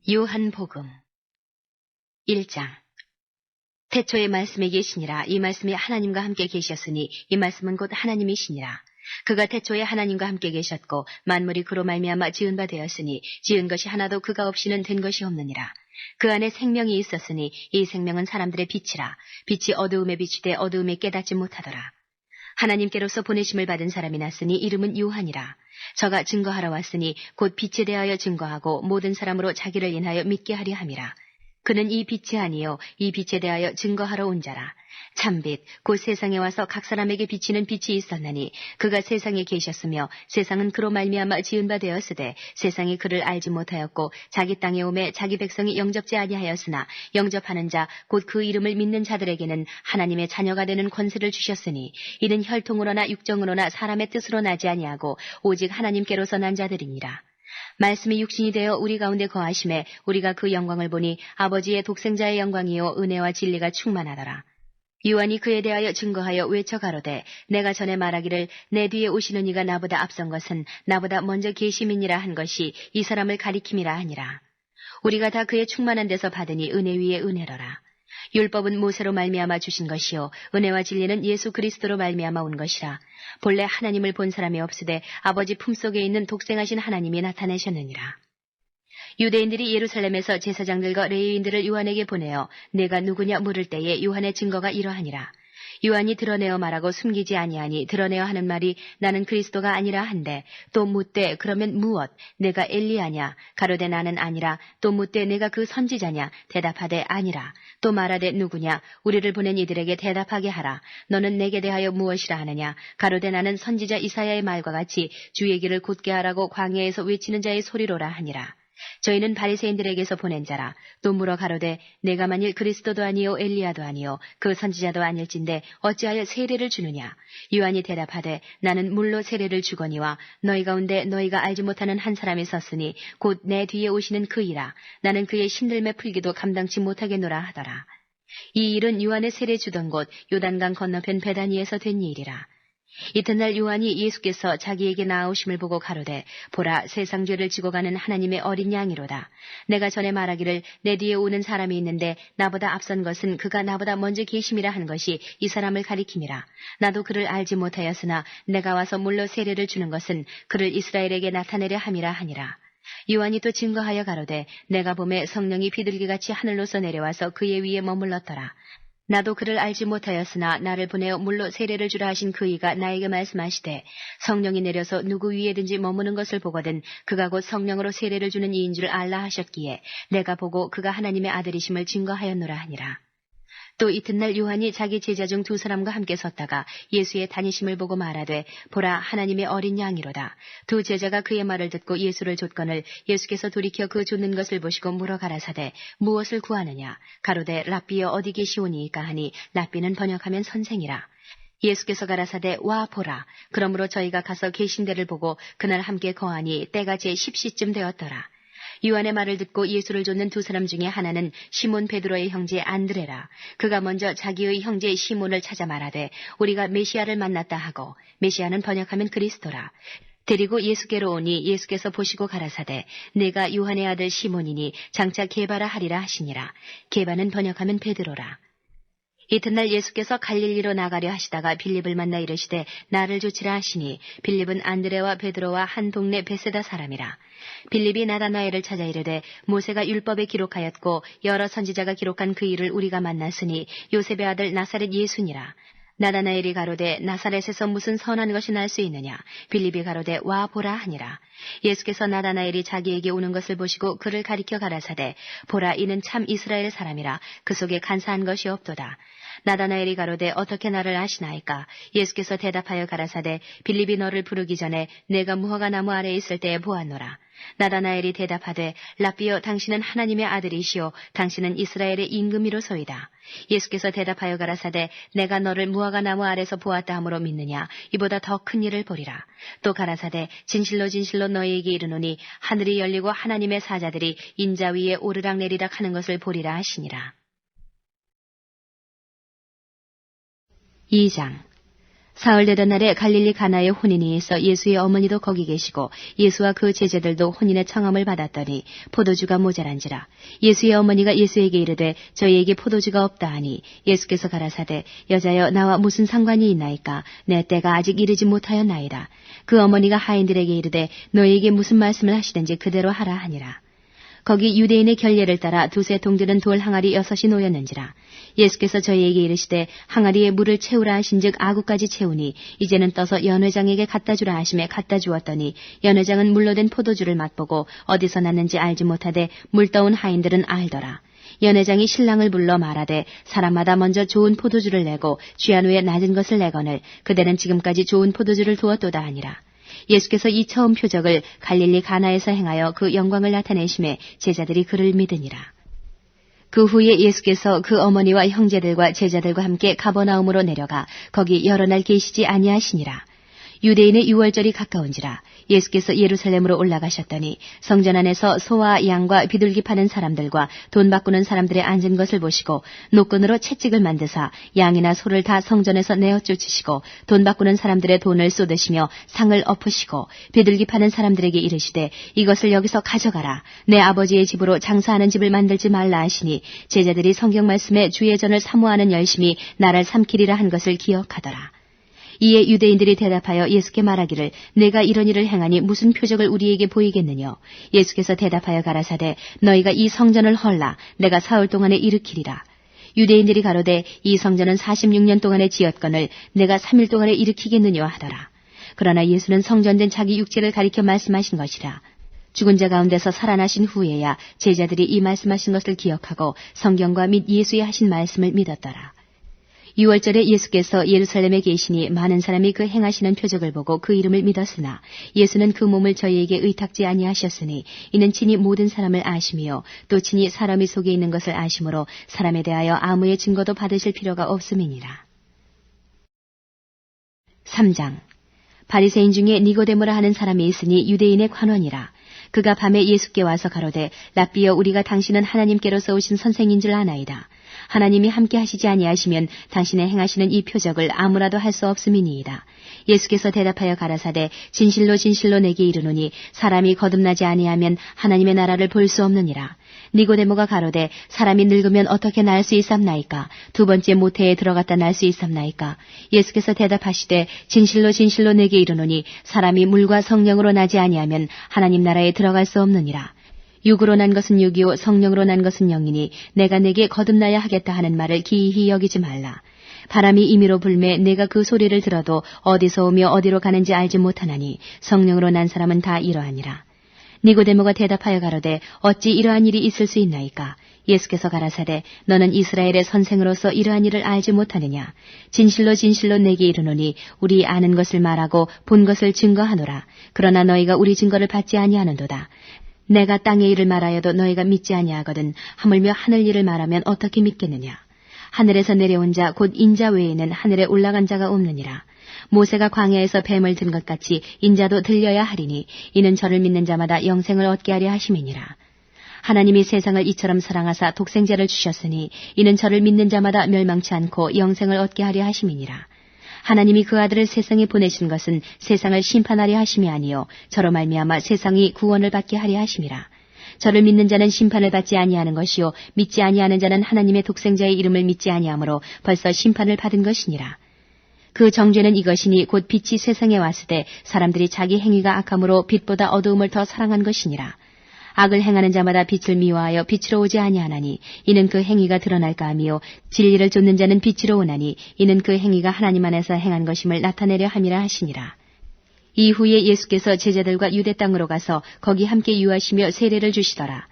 요한복음 1장. 태초에 말씀이 계시니라. 이 말씀이 하나님과 함께 계셨으니 이 말씀은 곧 하나님이시니라. 그가 태초에 하나님과 함께 계셨고 만물이 그로 말미암아 지은 바 되었으니 지은 것이 하나도 그가 없이는 된 것이 없느니라. 그 안에 생명이 있었으니 이 생명은 사람들의 빛이라. 빛이 어두움에 비치되 어두움에 깨닫지 못하더라. 하나님께로서 보내심을 받은 사람이 났으니 이름은 요한이라. 저가 증거하러 왔으니 곧 빛에 대하여 증거하고 모든 사람으로 자기를 인하여 믿게 하려 함이라. 그는 이 빛이 아니요 이 빛에 대하여 증거하러 온 자라. 참빛 곧 세상에 와서 각 사람에게 비치는 빛이 있었나니 그가 세상에 계셨으며 세상은 그로 말미암아 지은 바 되었으되 세상이 그를 알지 못하였고 자기 땅에 오매 자기 백성이 영접지 아니하였으나 영접하는 자 곧 그 이름을 믿는 자들에게는 하나님의 자녀가 되는 권세를 주셨으니 이는 혈통으로나 육정으로나 사람의 뜻으로 나지 아니하고 오직 하나님께로서 난 자들이니라. 말씀이 육신이 되어 우리 가운데 거하심에 우리가 그 영광을 보니 아버지의 독생자의 영광이요 은혜와 진리가 충만하더라. 요한이 그에 대하여 증거하여 외쳐 가로되 내가 전에 말하기를 내 뒤에 오시는 이가 나보다 앞선 것은 나보다 먼저 계심이니라 한 것이 이 사람을 가리킴이라 하니라. 우리가 다 그의 충만한 데서 받으니 은혜 위에 은혜로라. 율법은 모세로 말미암아 주신 것이요 은혜와 진리는 예수 그리스도로 말미암아 온 것이라. 본래 하나님을 본 사람이 없으되 아버지 품속에 있는 독생하신 하나님이 나타내셨느니라. 유대인들이 예루살렘에서 제사장들과 레위인들을 요한에게 보내어 내가 누구냐 물을 때에 요한의 증거가 이러하니라. 요한이 드러내어 말하고 숨기지 아니하니 드러내어 하는 말이 나는 그리스도가 아니라 한데 또 묻되 그러면 무엇 내가 엘리야냐 가로되 나는 아니라 또 묻되 내가 그 선지자냐 대답하되 아니라 또 말하되 누구냐 우리를 보낸 이들에게 대답하게 하라. 너는 내게 대하여 무엇이라 하느냐 가로되 나는 선지자 이사야의 말과 같이 주의 길을 곧게 하라고 광야에서 외치는 자의 소리로라 하니라. 저희는 바리새인들에게서 보낸 자라. 또 물어 가로되 내가 만일 그리스도도 아니요 엘리야도 아니요 그 선지자도 아닐진데 어찌하여 세례를 주느냐. 요한이 대답하되 나는 물로 세례를 주거니와 너희 가운데 너희가 알지 못하는 한 사람이 섰으니 곧 내 뒤에 오시는 그이라. 나는 그의 신들매 풀기도 감당치 못하겠노라 하더라. 이 일은 요한의 세례 주던 곳 요단강 건너편 베다니에서 된 일이라. 이튿날 요한이 예수께서 자기에게 나아오심을 보고 가로되 보라 세상 죄를 지고 가는 하나님의 어린 양이로다. 내가 전에 말하기를 내 뒤에 오는 사람이 있는데 나보다 앞선 것은 그가 나보다 먼저 계심이라 한 것이 이 사람을 가리킴이라. 나도 그를 알지 못하였으나 내가 와서 물로 세례를 주는 것은 그를 이스라엘에게 나타내려 함이라 하니라. 요한이 또 증거하여 가로되 내가 보매 성령이 비둘기같이 하늘로서 내려와서 그의 위에 머물렀더라. 나도 그를 알지 못하였으나 나를 보내어 물로 세례를 주라 하신 그이가 나에게 말씀하시되 성령이 내려서 누구 위에든지 머무는 것을 보거든 그가 곧 성령으로 세례를 주는 이인 줄 알라 하셨기에 내가 보고 그가 하나님의 아들이심을 증거하였노라 하니라. 또 이튿날 요한이 자기 제자 중 두 사람과 함께 섰다가 예수의 다니심을 보고 말하되 보라 하나님의 어린 양이로다. 두 제자가 그의 말을 듣고 예수를 좇거늘 예수께서 돌이켜 그 좇는 것을 보시고 물어 가라사대 무엇을 구하느냐. 가로되 랍비여 어디 계시오니이까 하니 랍비는 번역하면 선생이라. 예수께서 가라사대 와 보라. 그러므로 저희가 가서 계신 데를 보고 그날 함께 거하니 때가 제 10시쯤 되었더라. 요한의 말을 듣고 예수를 좇는 두 사람 중에 하나는 시몬 베드로의 형제 안드레라. 그가 먼저 자기의 형제 시몬을 찾아 말하되 우리가 메시아를 만났다 하고 메시아는 번역하면 그리스도라. 데리고 예수께로 오니 예수께서 보시고 가라사대 내가 요한의 아들 시몬이니 장차 게바라 하리라 하시니라. 게바는 번역하면 베드로라. 이튿날 예수께서 갈릴리로 나가려 하시다가 빌립을 만나 이르시되 나를 좇으라 하시니 빌립은 안드레와 베드로와 한 동네 베세다 사람이라. 빌립이 나다나엘을 찾아 이르되 모세가 율법에 기록하였고 여러 선지자가 기록한 그 일을 우리가 만났으니 요셉의 아들 나사렛 예수니라. 나다나엘이 가로되 나사렛에서 무슨 선한 것이 날 수 있느냐. 빌립이 가로되 와 보라 하니라. 예수께서 나다나엘이 자기에게 오는 것을 보시고 그를 가리켜 가라사대 보라 이는 참 이스라엘 사람이라. 그 속에 간사한 것이 없도다. 나다나엘이 가로되 어떻게 나를 아시나이까. 예수께서 대답하여 가라사대 빌립이 너를 부르기 전에 내가 무화과 나무 아래에 있을 때에 보았노라. 나다나엘이 대답하되 랍비여 당신은 하나님의 아들이시오 당신은 이스라엘의 임금이로소이다. 예수께서 대답하여 가라사대 내가 너를 무화과 나무 아래서 보았다 함으로 믿느냐. 이보다 더 큰 일을 보리라. 또 가라사대 진실로 진실로 너희에게 이르노니 하늘이 열리고 하나님의 사자들이 인자 위에 오르락내리락 하는 것을 보리라 하시니라. 2장. 사흘되던 날에 갈릴리 가나의 혼인이 있어 예수의 어머니도 거기 계시고 예수와 그 제자들도 혼인의 청함을 받았더니 포도주가 모자란지라. 예수의 어머니가 예수에게 이르되 저희에게 포도주가 없다 하니 예수께서 가라사대 여자여 나와 무슨 상관이 있나이까 내 때가 아직 이르지 못하였나이다. 그 어머니가 하인들에게 이르되 너희에게 무슨 말씀을 하시든지 그대로 하라 하니라. 거기 유대인의 결례를 따라 두세 동들은 돌 항아리 6이 놓였는지라. 예수께서 저희에게 이르시되 항아리에 물을 채우라 하신즉 아구까지 채우니 이제는 떠서 연회장에게 갖다 주라 하심에 갖다 주었더니 연회장은 물로 된 포도주를 맛보고 어디서 났는지 알지 못하되 물 떠온 하인들은 알더라. 연회장이 신랑을 불러 말하되 사람마다 먼저 좋은 포도주를 내고 취한 후에 낮은 것을 내거늘 그대는 지금까지 좋은 포도주를 두었도다 하니라. 예수께서 이 처음 표적을 갈릴리 가나에서 행하여 그 영광을 나타내심에 제자들이 그를 믿으니라. 그 후에 예수께서 그 어머니와 형제들과 제자들과 함께 가버나움으로 내려가 거기 여러 날 계시지 아니하시니라. 유대인의 유월절이 가까운지라. 예수께서 예루살렘으로 올라가셨더니 성전 안에서 소와 양과 비둘기 파는 사람들과 돈 바꾸는 사람들의 앉은 것을 보시고 노끈으로 채찍을 만드사 양이나 소를 다 성전에서 내어 쫓으시고 돈 바꾸는 사람들의 돈을 쏟으시며 상을 엎으시고 비둘기 파는 사람들에게 이르시되 이것을 여기서 가져가라. 내 아버지의 집으로 장사하는 집을 만들지 말라 하시니 제자들이 성경 말씀에 주의 전을 사모하는 열심히 나를 삼키리라 한 것을 기억하더라. 이에 유대인들이 대답하여 예수께 말하기를 내가 이런 일을 행하니 무슨 표적을 우리에게 보이겠느냐. 예수께서 대답하여 가라사대 너희가 이 성전을 헐라 내가 사흘 동안에 일으키리라. 유대인들이 가로되 이 성전은 46년 동안에 지었거늘 내가 3일 동안에 일으키겠느냐 하더라. 그러나 예수는 성전된 자기 육체를 가리켜 말씀하신 것이라. 죽은 자 가운데서 살아나신 후에야 제자들이 이 말씀하신 것을 기억하고 성경과 및 예수의 하신 말씀을 믿었더라. 6월절에 예수께서 예루살렘에 계시니 많은 사람이 그 행하시는 표적을 보고 그 이름을 믿었으나 예수는 그 몸을 저희에게 의탁지 아니하셨으니 이는 친히 모든 사람을 아심이요 또 친히 사람이 속에 있는 것을 아심으로 사람에 대하여 아무의 증거도 받으실 필요가 없음이니라. 3장 바리새인 중에 니고데모라 하는 사람이 있으니 유대인의 관원이라. 그가 밤에 예수께 와서 가로되 랍비여 우리가 당신은 하나님께로서 오신 선생인 줄 아나이다. 하나님이 함께 하시지 아니하시면 당신의 행하시는 이 표적을 아무라도 할 수 없음이니이다. 예수께서 대답하여 가라사대 진실로 진실로 내게 이르노니 사람이 거듭나지 아니하면 하나님의 나라를 볼 수 없느니라. 니고데모가 가로되 사람이 늙으면 어떻게 날 수 있삼나이까? 두 번째 모태에 들어갔다 날 수 있삼나이까? 예수께서 대답하시되 진실로 진실로 내게 이르노니 사람이 물과 성령으로 나지 아니하면 하나님 나라에 들어갈 수 없느니라. 육으로 난 것은 육이요 성령으로 난 것은 영이니 내가 내게 거듭나야 하겠다 하는 말을 기이히 여기지 말라. 바람이 임의로 불매 내가 그 소리를 들어도 어디서 오며 어디로 가는지 알지 못하나니 성령으로 난 사람은 다 이러하니라. 니고데모가 대답하여 가로되 어찌 이러한 일이 있을 수 있나이까? 예수께서 가라사대 너는 이스라엘의 선생으로서 이러한 일을 알지 못하느냐? 진실로 진실로 내게 이르노니 우리 아는 것을 말하고 본 것을 증거하노라. 그러나 너희가 우리 증거를 받지 아니하는도다. 내가 땅의 일을 말하여도 너희가 믿지 아니하거든 하물며 하늘 일을 말하면 어떻게 믿겠느냐. 하늘에서 내려온 자 곧 인자 외에는 하늘에 올라간 자가 없느니라. 모세가 광야에서 뱀을 든 것 같이 인자도 들려야 하리니 이는 저를 믿는 자마다 영생을 얻게 하려 하심이니라. 하나님이 세상을 이처럼 사랑하사 독생자를 주셨으니 이는 저를 믿는 자마다 멸망치 않고 영생을 얻게 하려 하심이니라. 하나님이 그 아들을 세상에 보내신 것은 세상을 심판하려 하심이 아니요 저로 말미암아 세상이 구원을 받게 하려 하심이라. 저를 믿는 자는 심판을 받지 아니하는 것이요 믿지 아니하는 자는 하나님의 독생자의 이름을 믿지 아니하므로 벌써 심판을 받은 것이니라. 그 정죄는 이것이니 곧 빛이 세상에 왔을 때 사람들이 자기 행위가 악함으로 빛보다 어두움을 더 사랑한 것이니라. 악을 행하는 자마다 빛을 미워하여 빛으로 오지 아니하나니 이는 그 행위가 드러날까 하미요 진리를 좇는 자는 빛으로 오나니 이는 그 행위가 하나님 안에서 행한 것임을 나타내려 함이라 하시니라. 이후에 예수께서 제자들과 유대 땅으로 가서 거기 함께 유하시며 세례를 주시더라.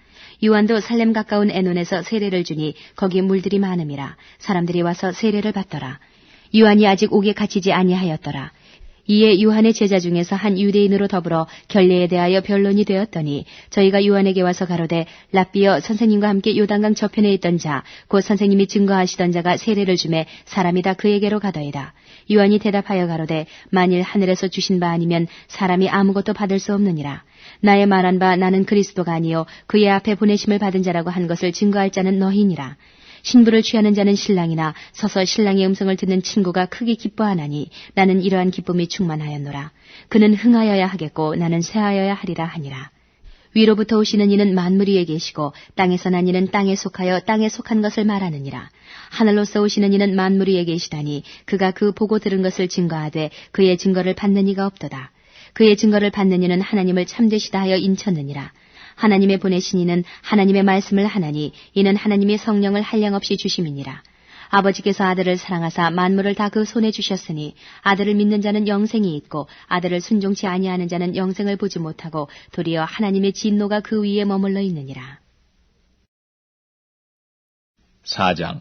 요한도 살렘 가까운 에논에서 세례를 주니 거기 물들이 많음이라. 사람들이 와서 세례를 받더라. 요한이 아직 옥에 갇히지 아니하였더라. 이에 요한의 제자 중에서 한 유대인으로 더불어 결례에 대하여 변론이 되었더니 저희가 요한에게 와서 가로되 랍비여 선생님과 함께 요단강 저편에 있던 자 곧 선생님이 증거하시던 자가 세례를 주매 사람이 다 그에게로 가더이다. 요한이 대답하여 가로되 만일 하늘에서 주신 바 아니면 사람이 아무것도 받을 수 없느니라. 나의 말한 바 나는 그리스도가 아니요 그의 앞에 보내심을 받은 자라고 한 것을 증거할 자는 너희니라. 신부를 취하는 자는 신랑이나 서서 신랑의 음성을 듣는 친구가 크게 기뻐하나니 나는 이러한 기쁨이 충만하였노라. 그는 흥하여야 하겠고 나는 쇠하여야 하리라 하니라. 위로부터 오시는 이는 만물 위에 계시고 땅에서 난 이는 땅에 속하여 땅에 속한 것을 말하느니라. 하늘로서 오시는 이는 만물 위에 계시다니 그가 그 보고 들은 것을 증거하되 그의 증거를 받는 이가 없도다. 그의 증거를 받는 이는 하나님을 참되시다 하여 인쳤느니라. 하나님의 보내신 이는 하나님의 말씀을 하나니 이는 하나님의 성령을 한량없이 주심이니라. 아버지께서 아들을 사랑하사 만물을 다 그 손에 주셨으니 아들을 믿는 자는 영생이 있고 아들을 순종치 아니하는 자는 영생을 보지 못하고 도리어 하나님의 진노가 그 위에 머물러 있느니라. 4장.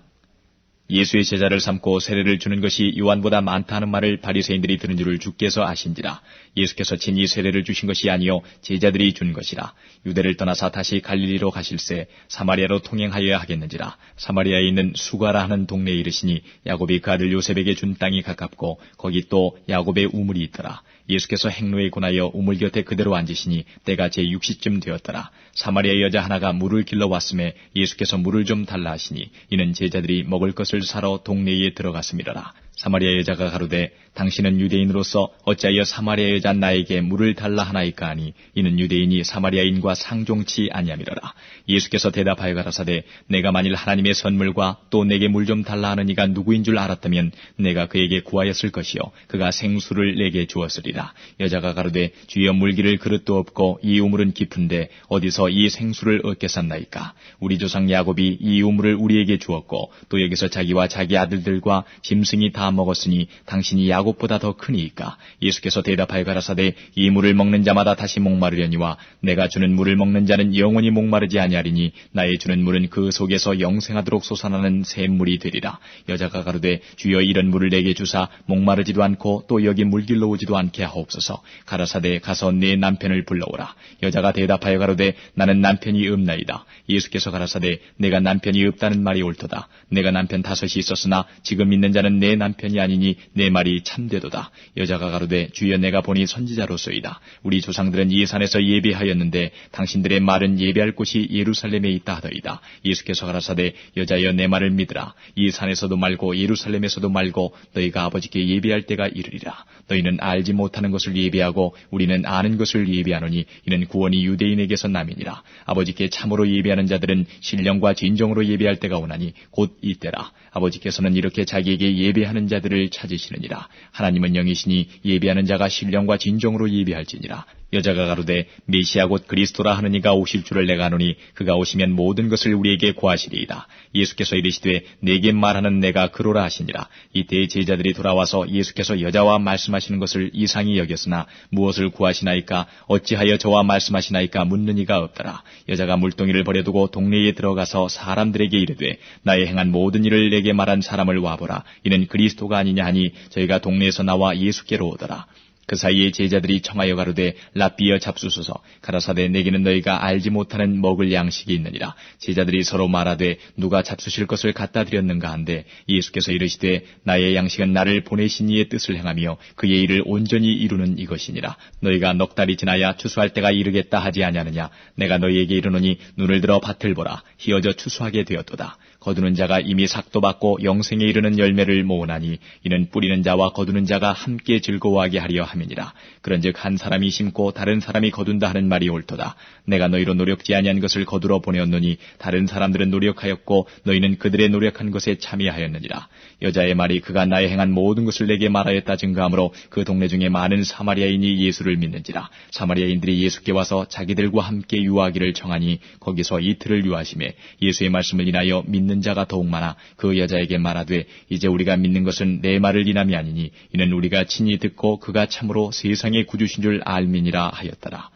예수의 제자를 삼고 세례를 주는 것이 요한보다 많다 하는 말을 바리새인들이 들은 줄을 주께서 아신지라. 예수께서 친히 세례를 주신 것이 아니요 제자들이 준 것이라. 유대를 떠나사 다시 갈릴리로 가실새 사마리아로 통행하여야 하겠는지라. 사마리아에 있는 수가라 하는 동네에 이르시니 야곱이 그 아들 요셉에게 준 땅이 가깝고 거기 또 야곱의 우물이 있더라. 예수께서 행로에 권하여 우물 곁에 그대로 앉으시니 때가 제6시쯤 되었더라. 사마리아 여자 하나가 물을 길러 왔음에 예수께서 물을 좀 달라 하시니 이는 제자들이 먹을 것을 사러 동네에 들어갔음이라라. 사마리아 여자가 가로되 당신은 유대인으로서 어찌하여 사마리아 여자 나에게 물을 달라 하나이까 하니 이는 유대인이 사마리아인과 상종치 아니함이라라. 예수께서 대답하여 가라사대 내가 만일 하나님의 선물과 또 내게 물 좀 달라 하는 이가 누구인 줄 알았다면 내가 그에게 구하였을 것이요 그가 생수를 내게 주었으리라. 여자가 가로되 주여 물기를 그릇도 없고 이 우물은 깊은데 어디서 이 생수를 얻겠었나이까. 우리 조상 야곱이 이 우물을 우리에게 주었고 또 여기서 자기와 자기 아들들과 짐승이 다 먹었으니 당신이 야곱보다 더 크니이까. 예수께서 대답하여 가라사대 이 물을 먹는 자마다 다시 목마르려니와 내가 주는 물을 먹는 자는 영원히 목마르지 아니하리니 나의 주는 물은 그 속에서 영생하도록 솟아나는 샘물이 되리라. 여자가 가로되 주여 이런 물을 내게 주사 목마르지도 않고 또 여기 물길로 오지도 않게 하옵소서. 가라사대 가서 내 남편을 불러오라. 여자가 대답하여 가로되 나는 남편이 없나이다. 예수께서 가라사대 내가 남편이 없다는 말이 옳도다. 내가 남편 5이 있었으나 지금 있는 자는 내 남편이 아니니 내 말이 참되도다. 여자가 가로되 주여 내가 보니 선지자로소이다. 우리 조상들은 이 산에서 예배하였는데 당신들의 말은 예배할 곳이 예루살렘에 있다 하더이다. 예수께서 가라사대 여자여 내 말을 믿으라. 이 산에서도 말고 예루살렘에서도 말고 너희가 아버지께 예배할 때가 이르리라. 너희는 알지 못하는 것을 예배하고 우리는 아는 것을 예배하노니 이는 구원이 유대인에게서 남이니라. 아버지께 참으로 예배하는 자들은 신령과 진정으로 예배할 때가 오나니 곧 이때라. 아버지께서는 이렇게 자기에게 예배하는 자들을 찾으시느니라. 하나님은 영이시니 예배하는 자가 신령과 진정으로 예배할지니라. 여자가 가로되 메시아 곧 그리스도라 하는 이가 오실 줄을 내가 아노니 그가 오시면 모든 것을 우리에게 구하시리이다. 예수께서 이르시되 내게 말하는 내가 그로라 하시니라. 이때 제자들이 돌아와서 예수께서 여자와 말씀하시는 것을 이상히 여겼으나 무엇을 구하시나이까 어찌하여 저와 말씀하시나이까 묻는 이가 없더라. 여자가 물동이를 버려두고 동네에 들어가서 사람들에게 이르되 나의 행한 모든 일을 내게 말한 사람을 와보라. 이는 그리스도가 아니냐 하니 저희가 동네에서 나와 예수께로 오더라. 그 사이에 제자들이 청하여 가로되 랍비여 잡수소서. 가라사대 내게는 너희가 알지 못하는 먹을 양식이 있느니라. 제자들이 서로 말하되 누가 잡수실 것을 갖다 드렸는가 한데 예수께서 이르시되 나의 양식은 나를 보내신 이의 뜻을 행하며 그의 일을 온전히 이루는 이것이니라. 너희가 넉 달이 지나야 추수할 때가 이르겠다 하지 아니하느냐. 내가 너희에게 이르노니 눈을 들어 밭을 보라. 희어져 추수하게 되었도다. 거두는 자가 이미 삭도 받고 영생에 이르는 열매를 모으나니 이는 뿌리는 자와 거두는 자가 함께 즐거워하게 하려 함이니라. 그런즉 한 사람이 심고 다른 사람이 거둔다 하는 말이 옳도다. 내가 너희로 노력지 아니한 것을 거두러 보내었노니 다른 사람들은 노력하였고 너희는 그들의 노력한 것에 참여하였느니라. 여자의 말이 그가 나의 행한 모든 것을 내게 말하였다 증거하므로 그 동네 중에 많은 사마리아인이 예수를 믿는지라. 사마리아인들이 예수께 와서 자기들과 함께 유하기를 청하니 거기서 이틀을 유하심에 예수의 말씀을 인하여 믿는 자가 더욱 많아 그 여자에게 말하되 이제 우리가 믿는 것은 내 말을 인함이 아니니 이는 우리가 친히 듣고 그가 참으로 세상의 구주신 줄 알미니라 하였더라.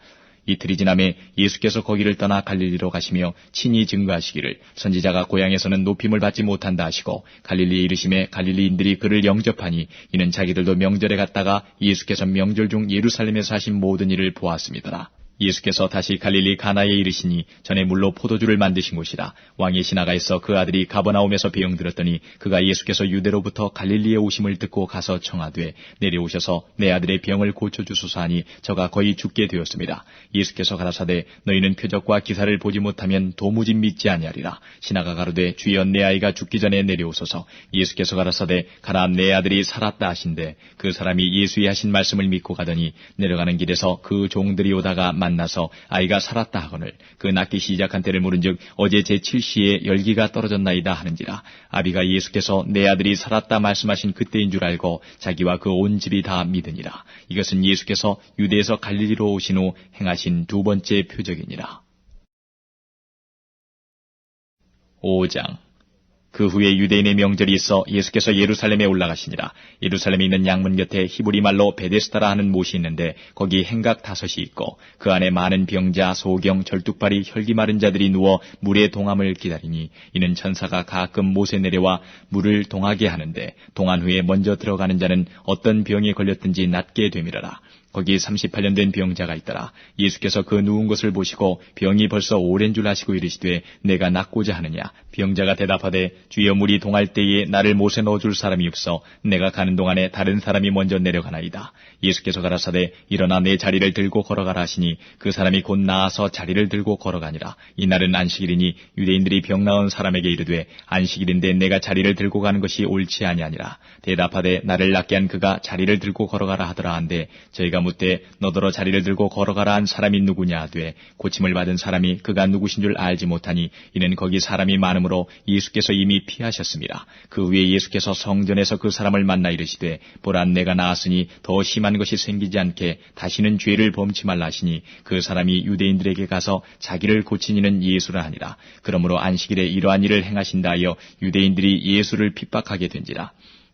이틀이 지남에 예수께서 거기를 떠나 갈릴리로 가시며 친히 증거하시기를 선지자가 고향에서는 높임을 받지 못한다 하시고 갈릴리에 이르심에 갈릴리인들이 그를 영접하니 이는 자기들도 명절에 갔다가 예수께서 명절 중 예루살렘에서 하신 모든 일을 보았음이더라. 예수께서 다시 갈릴리 가나에 이르시니 전에 물로 포도주를 만드신 곳이라. 왕이 시나가에서 그 아들이 가버나움에서 병들었더니 그가 예수께서 유대로부터 갈릴리에 오심을 듣고 가서 청하되 내려오셔서 내 아들의 병을 고쳐주소서 하니 저가 거의 죽게 되었습니다. 예수께서 가라사대 너희는 표적과 기사를 보지 못하면 도무지 믿지 아니하리라. 시나가 가로되 주여 내 아이가 죽기 전에 내려오소서. 예수께서 가라사대 가라 내 아들이 살았다 하신대 그 사람이 예수의 하신 말씀을 믿고 가더니 내려가는 길에서 그 종들이 오다가 만나서 아이가 살았다 하거늘 그 낫기 시작한 때를 물은즉 어제 제7시에 열기가 떨어졌나이다 하는지라. 아비가 예수께서 내 아들이 살았다 말씀하신 그때인 줄 알고 자기와 그 온 집이 다 믿으니라. 이것은 예수께서 유대에서 갈릴리로 오신 후 행하신 두 번째 표적이니라. 5장. 그 후에 유대인의 명절이 있어 예수께서 예루살렘에 올라가시니라. 예루살렘에 있는 양문 곁에 히브리 말로 베데스다라 하는 못이 있는데 거기 행각 5이 있고 그 안에 많은 병자, 소경, 절뚝발이 혈기 마른 자들이 누워 물의 동함을 기다리니 이는 천사가 가끔 못에 내려와 물을 동하게 하는데 동한 후에 먼저 들어가는 자는 어떤 병에 걸렸든지 낫게 되밀어라. 거기 38년 된 병자가 있더라. 예수께서 그 누운 것을 보시고 병이 벌써 오랜 줄 아시고 이르시되 내가 낫고자 하느냐. 병자가 대답하되 주여 물이 동할 때에 나를 못에 넣어줄 사람이 없어 내가 가는 동안에 다른 사람이 먼저 내려가나이다. 예수께서 가라사대 일어나 내 자리를 들고 걸어가라 하시니 그 사람이 곧 나아서 자리를 들고 걸어가니라. 이날은 안식일이니 유대인들이 병 나은 사람에게 이르되 안식일인데 내가 자리를 들고 가는 것이 옳지 아니하니라. 대답하되 나를 낫게 한 그가 자리를 들고 걸어가라 하더라 한데 저희가 묻되 너더러 자리를 들고 걸어가라 한 사람이 누구냐 하되 고침을 받은 사람이 그가 누구신 줄 알지 못하니 이는 거기 사람이 많으므로 예수께서 이미 피하셨습니다. 그 후에 예수께서 성전에서 그 사람을 만나 이르시되 보라 내가 나았으니 더 심한 것이 생기지 않게 다시는 죄를 범치 말라 하시니 그 사람이 유대인들에게 가서 자기를 고친 이는 예수라 하니라. 그러므로 안식일에 이러한 일을 행하신다 하여 유대인들이 예수를 핍박하게 된지라.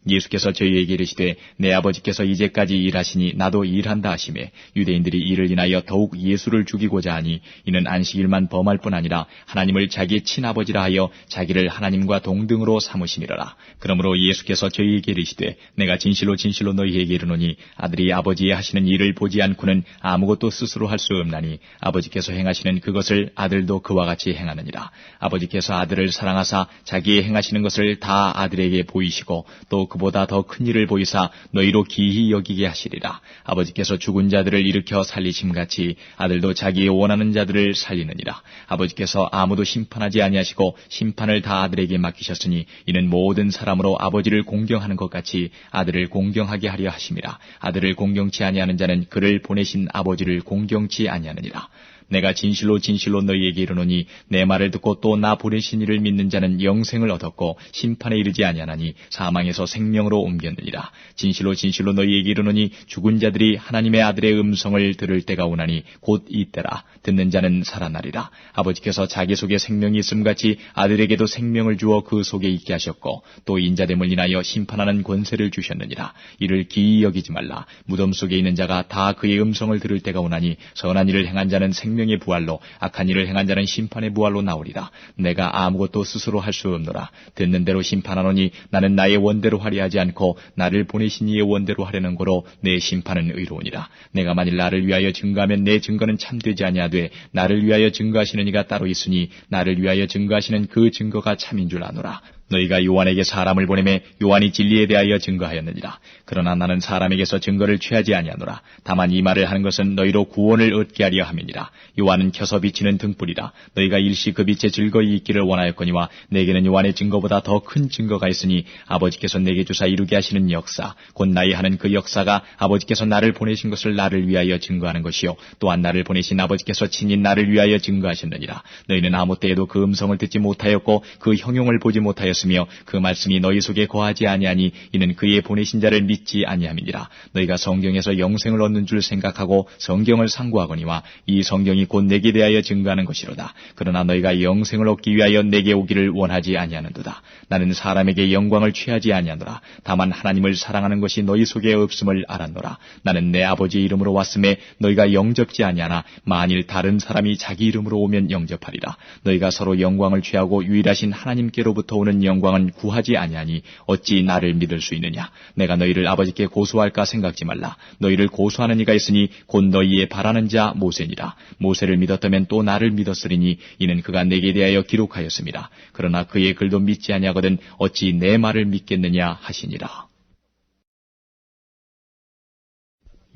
예수께서 저희에게 이르시되 내 아버지께서 이제까지 일하시니 나도 일한다 하시매 유대인들이 이를 인하여 더욱 예수를 죽이고자 하니 이는 안식일만 범할 뿐 아니라 하나님을 자기의 친아버지라 하여 자기를 하나님과 동등으로 삼으심이로라. 그러므로 예수께서 저희에게 이르시되 내가 진실로 진실로 너희에게 이르노니 아들이 아버지의 하시는 일을 보지 않고는 아무것도 스스로 할 수 없나니 아버지께서 행하시는 그것을 아들도 그와 같이 행하느니라. 아버지께서 아들을 사랑하사 자기의 행하시는 것을 다 아들에게 보이시고 또 그보다 더 큰 일을 보이사 너희로 기히 여기게 하시리라. 아버지께서 죽은 자들을 일으켜 살리심같이 아들도 자기의 원하는 자들을 살리느니라. 아버지께서 아무도 심판하지 아니하시고 심판을 다 아들에게 맡기셨으니 이는 모든 사람으로 아버지를 공경하는 것 같이 아들을 공경하게 하려 하심이라. 아들을 공경치 아니하는 자는 그를 보내신 아버지를 공경치 아니하느니라. 내가 진실로 진실로 너희에게 이르노니 내 말을 듣고 또 나 보내신 이를 믿는 자는 영생을 얻었고 심판에 이르지 아니하나니 사망에서 생명으로 옮겼느니라. 진실로 진실로 너희에게 이르노니 죽은 자들이 하나님의 아들의 음성을 들을 때가 오나니 곧 이때라. 듣는 자는 살아나리라. 아버지께서 자기 속에 생명이 있음같이 아들에게도 생명을 주어 그 속에 있게 하셨고 또 인자됨을 인하여 심판하는 권세를 주셨느니라. 이를 기이 여기지 말라. 무덤 속에 있는 자가 다 그의 음성을 들을 때가 오나니 선한 일을 행한 자는 생명의 부활로 악한 일을 행한 자는 심판의 부활로 나오리라. 내가 아무것도 스스로 할 수 없노라. 듣는 대로 심판하노니 나는 나의 원대로 하려 하지 않고 나를 보내신 이의 원대로 하려는 거로 내 심판은 의로우니라. 내가 만일 나를 위하여 증거하면 내 증거는 참되지 아니하되 나를 위하여 증거하시는 이가 따로 있으니 나를 위하여 증거하시는 그 증거가 참인 줄 아노라. 너희가 요한에게 사람을 보내매 요한이 진리에 대하여 증거하였느니라. 그러나 나는 사람에게서 증거를 취하지 아니하노라. 다만 이 말을 하는 것은 너희로 구원을 얻게 하려 함이니라. 요한은 켜서 비치는 등불이라. 너희가 일시 그 빛에 즐거이 있기를 원하였거니와 내게는 요한의 증거보다 더 큰 증거가 있으니 아버지께서 내게 주사 이루게 하시는 역사 곧 나의 하는 그 역사가 아버지께서 나를 보내신 것을 나를 위하여 증거하는 것이요 또한 나를 보내신 아버지께서 친히 나를 위하여 증거하셨느니라. 너희는 아무 때에도 그 음성을 듣지 못하였고 그 형용을 보지 못하였으며 그 말씀이 너희 속에 거하지 아니하니 이는 그의 보내신 자를 믿지 아니함이니라. 너희가 성경에서 영생을 얻는 줄 생각하고 성경을 상고하거니와 이 성경이 곧 내게 대하여 증거하는 것이로다. 그러나 너희가 영생을 얻기 위하여 내게 오기를 원하지 아니하는도다. 나는 사람에게 영광을 취하지 아니하노라. 다만 하나님을 사랑하는 것이 너희 속에 없음을 알았노라. 나는 내 아버지의 이름으로 왔음에 너희가 영접지 아니하나 만일 다른 사람이 자기 이름으로 오면 영접하리라. 너희가 서로 영광을 취하고 유일하신 하나님께로부터 오는 영광은 구하지 아니하니 어찌 나를 믿을 수 있느냐. 내가 너희를 아버지께 고소할까 생각지 말라. 너희를 고소하는 이가 있으니 곧 너희의 바라는 자 모세니라. 모세를 믿었다면 또 나를 믿었으리니 이는 그가 내게 대하여 기록하였습니다. 그러나 그의 글도 믿지 아니하거든 어찌 내 말을 믿겠느냐 하시니라.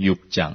6장.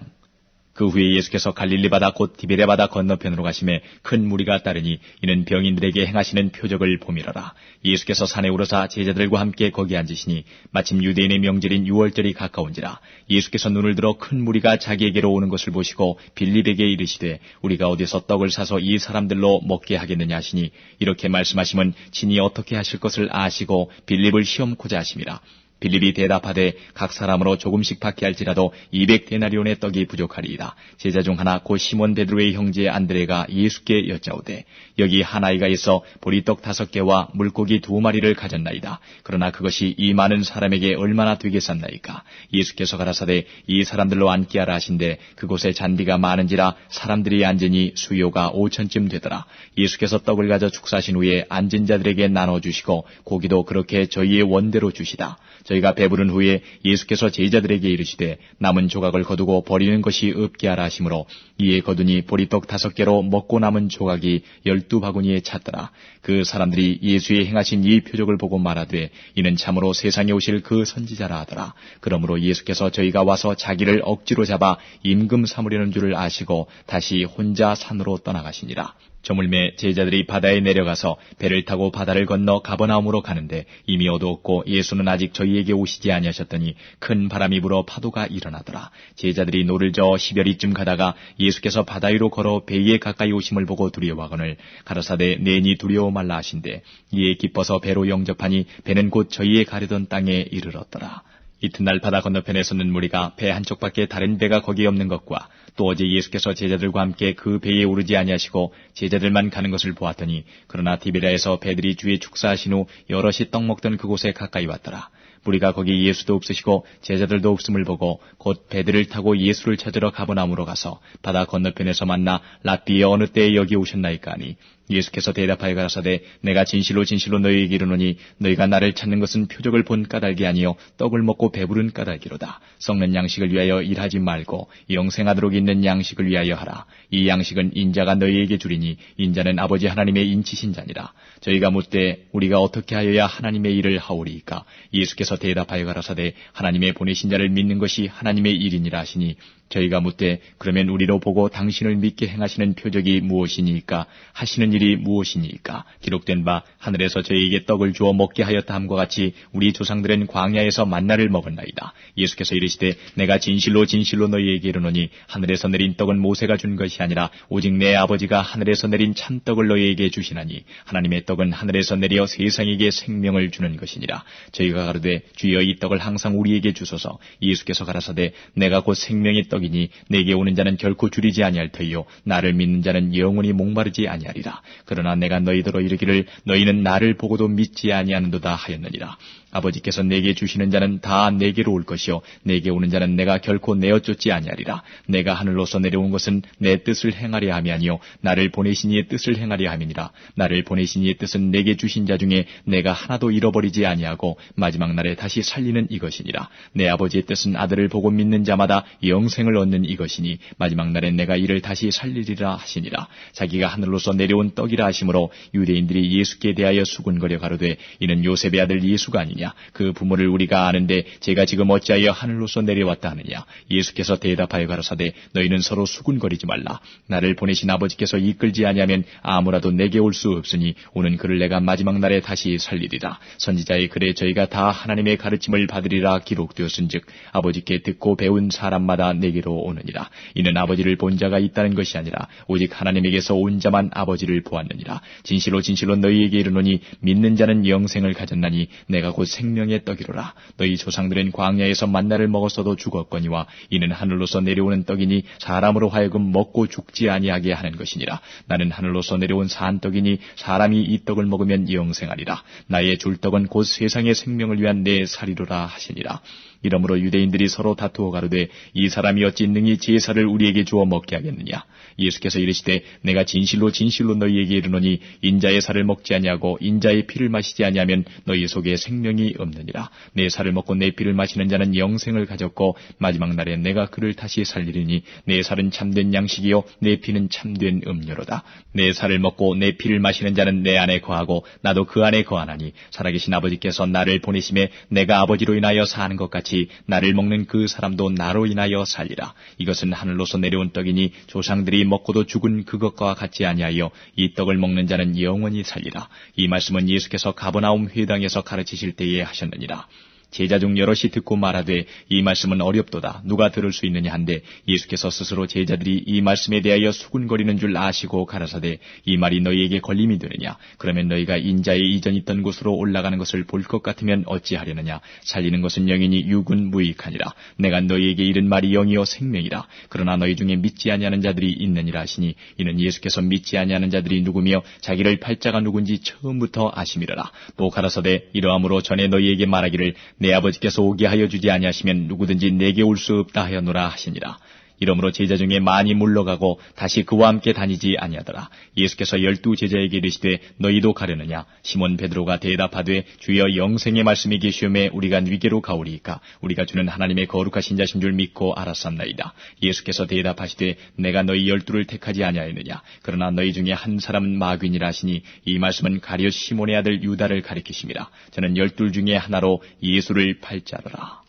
그 후에 예수께서 갈릴리 바다 곧 디베레 바다 건너편으로 가심에 큰 무리가 따르니 이는 병인들에게 행하시는 표적을 보미러라. 예수께서 산에 오르사 제자들과 함께 거기 앉으시니 마침 유대인의 명절인 유월절이 가까운지라. 예수께서 눈을 들어 큰 무리가 자기에게로 오는 것을 보시고 빌립에게 이르시되 우리가 어디서 떡을 사서 이 사람들로 먹게 하겠느냐 하시니 이렇게 말씀하시면 친히 어떻게 하실 것을 아시고 빌립을 시험코자 하심이라. 빌립이 대답하되 각 사람으로 조금씩 받게 할지라도 200데나리온의 떡이 부족하리이다. 제자 중 하나 곧 시몬 베드로의 형제 안드레가 예수께 여짜오되 여기 한 아이가 있어 보리떡 5개와 물고기 2마리를 가졌나이다. 그러나 그것이 이 많은 사람에게 얼마나 되겠었나이까. 예수께서 가라사대 이 사람들로 앉게 하라 하신데 그곳에 잔디가 많은지라 사람들이 앉으니 수요가 5천쯤 되더라. 예수께서 떡을 가져 축사하신 후에 앉은 자들에게 나눠주시고 고기도 그렇게 저희의 원대로 주시다. 저희가 배부른 후에 예수께서 제자들에게 이르시되 남은 조각을 거두고 버리는 것이 없게 하라 하시므로 이에 거두니 보리떡 5개로 먹고 남은 조각이 12바구니에 찼더라. 그 사람들이 예수의 행하신 이 표적을 보고 말하되 이는 참으로 세상에 오실 그 선지자라 하더라. 그러므로 예수께서 저희가 와서 자기를 억지로 잡아 임금 삼으려는 줄을 아시고 다시 혼자 산으로 떠나가시니라. 저물매 제자들이 바다에 내려가서 배를 타고 바다를 건너 가버나움으로 가는데 이미 어두웠고 예수는 아직 저희에게 오시지 아니하셨더니 큰 바람이 불어 파도가 일어나더라. 제자들이 노를 저어 10여리쯤 가다가 예수께서 바다 위로 걸어 배에 가까이 오심을 보고 두려워하거늘 가라사대 내니 두려워 말라 하신대 이에 기뻐서 배로 영접하니 배는 곧 저희의 가려던 땅에 이르렀더라. 이튿날 바다 건너편에 섰는 무리가 배 한쪽밖에 다른 배가 거기 없는 것과 또 어제 예수께서 제자들과 함께 그 배에 오르지 아니하시고 제자들만 가는 것을 보았더니 그러나 디베랴에서 배들이 주의 축사하신 후 여럿이 떡 먹던 그곳에 가까이 왔더라. 무리가 거기 예수도 없으시고 제자들도 없음을 보고 곧 배들을 타고 예수를 찾으러 가버나움으로 가서 바다 건너편에서 만나 랍비에 어느 때에 여기 오셨나이까 하니 예수께서 대답하여 가라사대 내가 진실로 진실로 너희에게 이르노니 너희가 나를 찾는 것은 표적을 본 까닭이 아니요 떡을 먹고 배부른 까닭이로다. 썩는 양식을 위하여 일하지 말고 영생하도록 있는 양식을 위하여 하라. 이 양식은 인자가 너희에게 주리니 인자는 아버지 하나님의 인치신 자니라. 저희가 묻되 우리가 어떻게 하여야 하나님의 일을 하오리이까. 예수께서 대답하여 가라사대 하나님의 보내신 자를 믿는 것이 하나님의 일이니라 하시니 저희가 묻되 그러면 우리로 보고 당신을 믿게 행하시는 표적이 무엇이니까 하시는 일이 무엇이니까. 기록된 바 하늘에서 저희에게 떡을 주어 먹게 하였다 함과 같이 우리 조상들은 광야에서 만나를 먹었나이다. 예수께서 이르시되 내가 진실로 진실로 너희에게 이르노니 하늘에서 내린 떡은 모세가 준 것이 아니라 오직 내 아버지가 하늘에서 내린 참떡을 너희에게 주시나니 하나님의 떡은 하늘에서 내려 세상에게 생명을 주는 것이니라. 저희가 가로되 주여 이 떡을 항상 우리에게 주소서. 예수께서 가라사대 내가 곧 생명의 떡이니 내게 오는 자는 결코 줄이지 아니할 터이요 나를 믿는 자는 영원히 목마르지 아니하리라. 그러나 내가 너희더러 이르기를 너희는 나를 보고도 믿지 아니하는도다 하였느니라. 아버지께서 내게 주시는 자는 다 내게로 올 것이요 내게 오는 자는 내가 결코 내어 쫓지 아니하리라. 내가 하늘로서 내려온 것은 내 뜻을 행하려 함이 아니요 나를 보내신 이의 뜻을 행하려 함이니라. 나를 보내신 이의 뜻은 내게 주신 자 중에 내가 하나도 잃어버리지 아니하고 마지막 날에 다시 살리는 이것이니라. 내 아버지의 뜻은 아들을 보고 믿는 자마다 영생을 얻는 이것이니 마지막 날엔 내가 이를 다시 살리리라 하시니라. 자기가 하늘로서 내려온 떡이라 하시므로 유대인들이 예수께 대하여 수군거려 가로되 이는 요셉의 아들 예수가 아니냐. 그 부모를 우리가 아는데 제가 지금 어찌하여 하늘로서 내려왔다 하느냐. 예수께서 대답하여 가라사대 너희는 서로 수군거리지 말라. 나를 보내신 아버지께서 이끌지 아니하면 아무라도 내게 올 수 없으니 오는 그를 내가 마지막 날에 다시 살리리라. 선지자의 글에 저희가 다 하나님의 가르침을 받으리라 기록되었은즉 아버지께 듣고 배운 사람마다 내게로 오느니라. 이는 아버지를 본 자가 있다는 것이 아니라 오직 하나님에게서 온 자만 아버지를 보았느니라. 진실로 진실로 너희에게 이르노니 믿는 자는 영생을 가졌나니 내가 곧 곧 생명의 떡이로라. 너희 조상들은 광야에서 만나를 먹었어도 죽었거니와 이는 하늘로서 내려오는 떡이니 사람으로 하여금 먹고 죽지 아니하게 하는 것이니라. 나는 하늘로서 내려온 산떡이니 사람이 이 떡을 먹으면 영생하리라. 나의 줄 떡은 곧 세상의 생명을 위한 내 살이로라 하시니라. 이러므로 유대인들이 서로 다투어 가로되 이 사람이 어찌 능히 제사를 우리에게 주어 먹게 하겠느냐. 예수께서 이르시되 내가 진실로 진실로 너희에게 이르노니 인자의 살을 먹지 아니하고 인자의 피를 마시지 아니하면 너희 속에 생명이 없느니라. 내 살을 먹고 내 피를 마시는 자는 영생을 가졌고 마지막 날에 내가 그를 다시 살리리니 내 살은 참된 양식이요 내 피는 참된 음료로다. 내 살을 먹고 내 피를 마시는 자는 내 안에 거하고 나도 그 안에 거하나니 살아계신 아버지께서 나를 보내심에 내가 아버지로 인하여 사는 것 같이 나를 먹는 그 사람도 나로 인하여 살리라. 이것은 하늘로서 내려온 떡이니 조상들이 먹고도 죽은 그것과 같지 아니하여 이 떡을 먹는 자는 영원히 살리라. 이 말씀은 예수께서 가버나움 회당에서 가르치실 때에 하셨느니라. 제자 중 여럿이 듣고 말하되 이 말씀은 어렵도다. 누가 들을 수 있느냐 한데 예수께서 스스로 제자들이 이 말씀에 대하여 수군거리는 줄 아시고 가라사대 이 말이 너희에게 걸림이 되느냐. 그러면 너희가 인자의 이전 있던 곳으로 올라가는 것을 볼 것 같으면 어찌하려느냐. 살리는 것은 영이니 육은 무익하니라. 내가 너희에게 이른 말이 영이요 생명이라. 그러나 너희 중에 믿지 아니하는 자들이 있느니라 하시니 이는 예수께서 믿지 아니하는 자들이 누구며 자기를 팔자가 누군지 처음부터 아심이라라. 또 가라사대 이러함으로 전에 너희에게 말하기를 내 아버지께서 오게 하여 주지 아니하시면 누구든지 내게 올 수 없다 하였노라 하시니라. 이러므로 제자 중에 많이 물러가고 다시 그와 함께 다니지 아니하더라. 예수께서 12 제자에게 이르시되 너희도 가려느냐. 시몬 베드로가 대답하되 주여 영생의 말씀이 계시오매 우리가 위계로 가오리이까. 우리가 주는 하나님의 거룩하신 자신 줄 믿고 알았삼나이다. 예수께서 대답하시되 내가 너희 12를 택하지 아니하였느냐. 그러나 너희 중에 한 사람은 마귀니라 하시니 이 말씀은 가룟 시몬의 아들 유다를 가리키심이라. 저는 12 중에 하나로 예수를 팔자더라.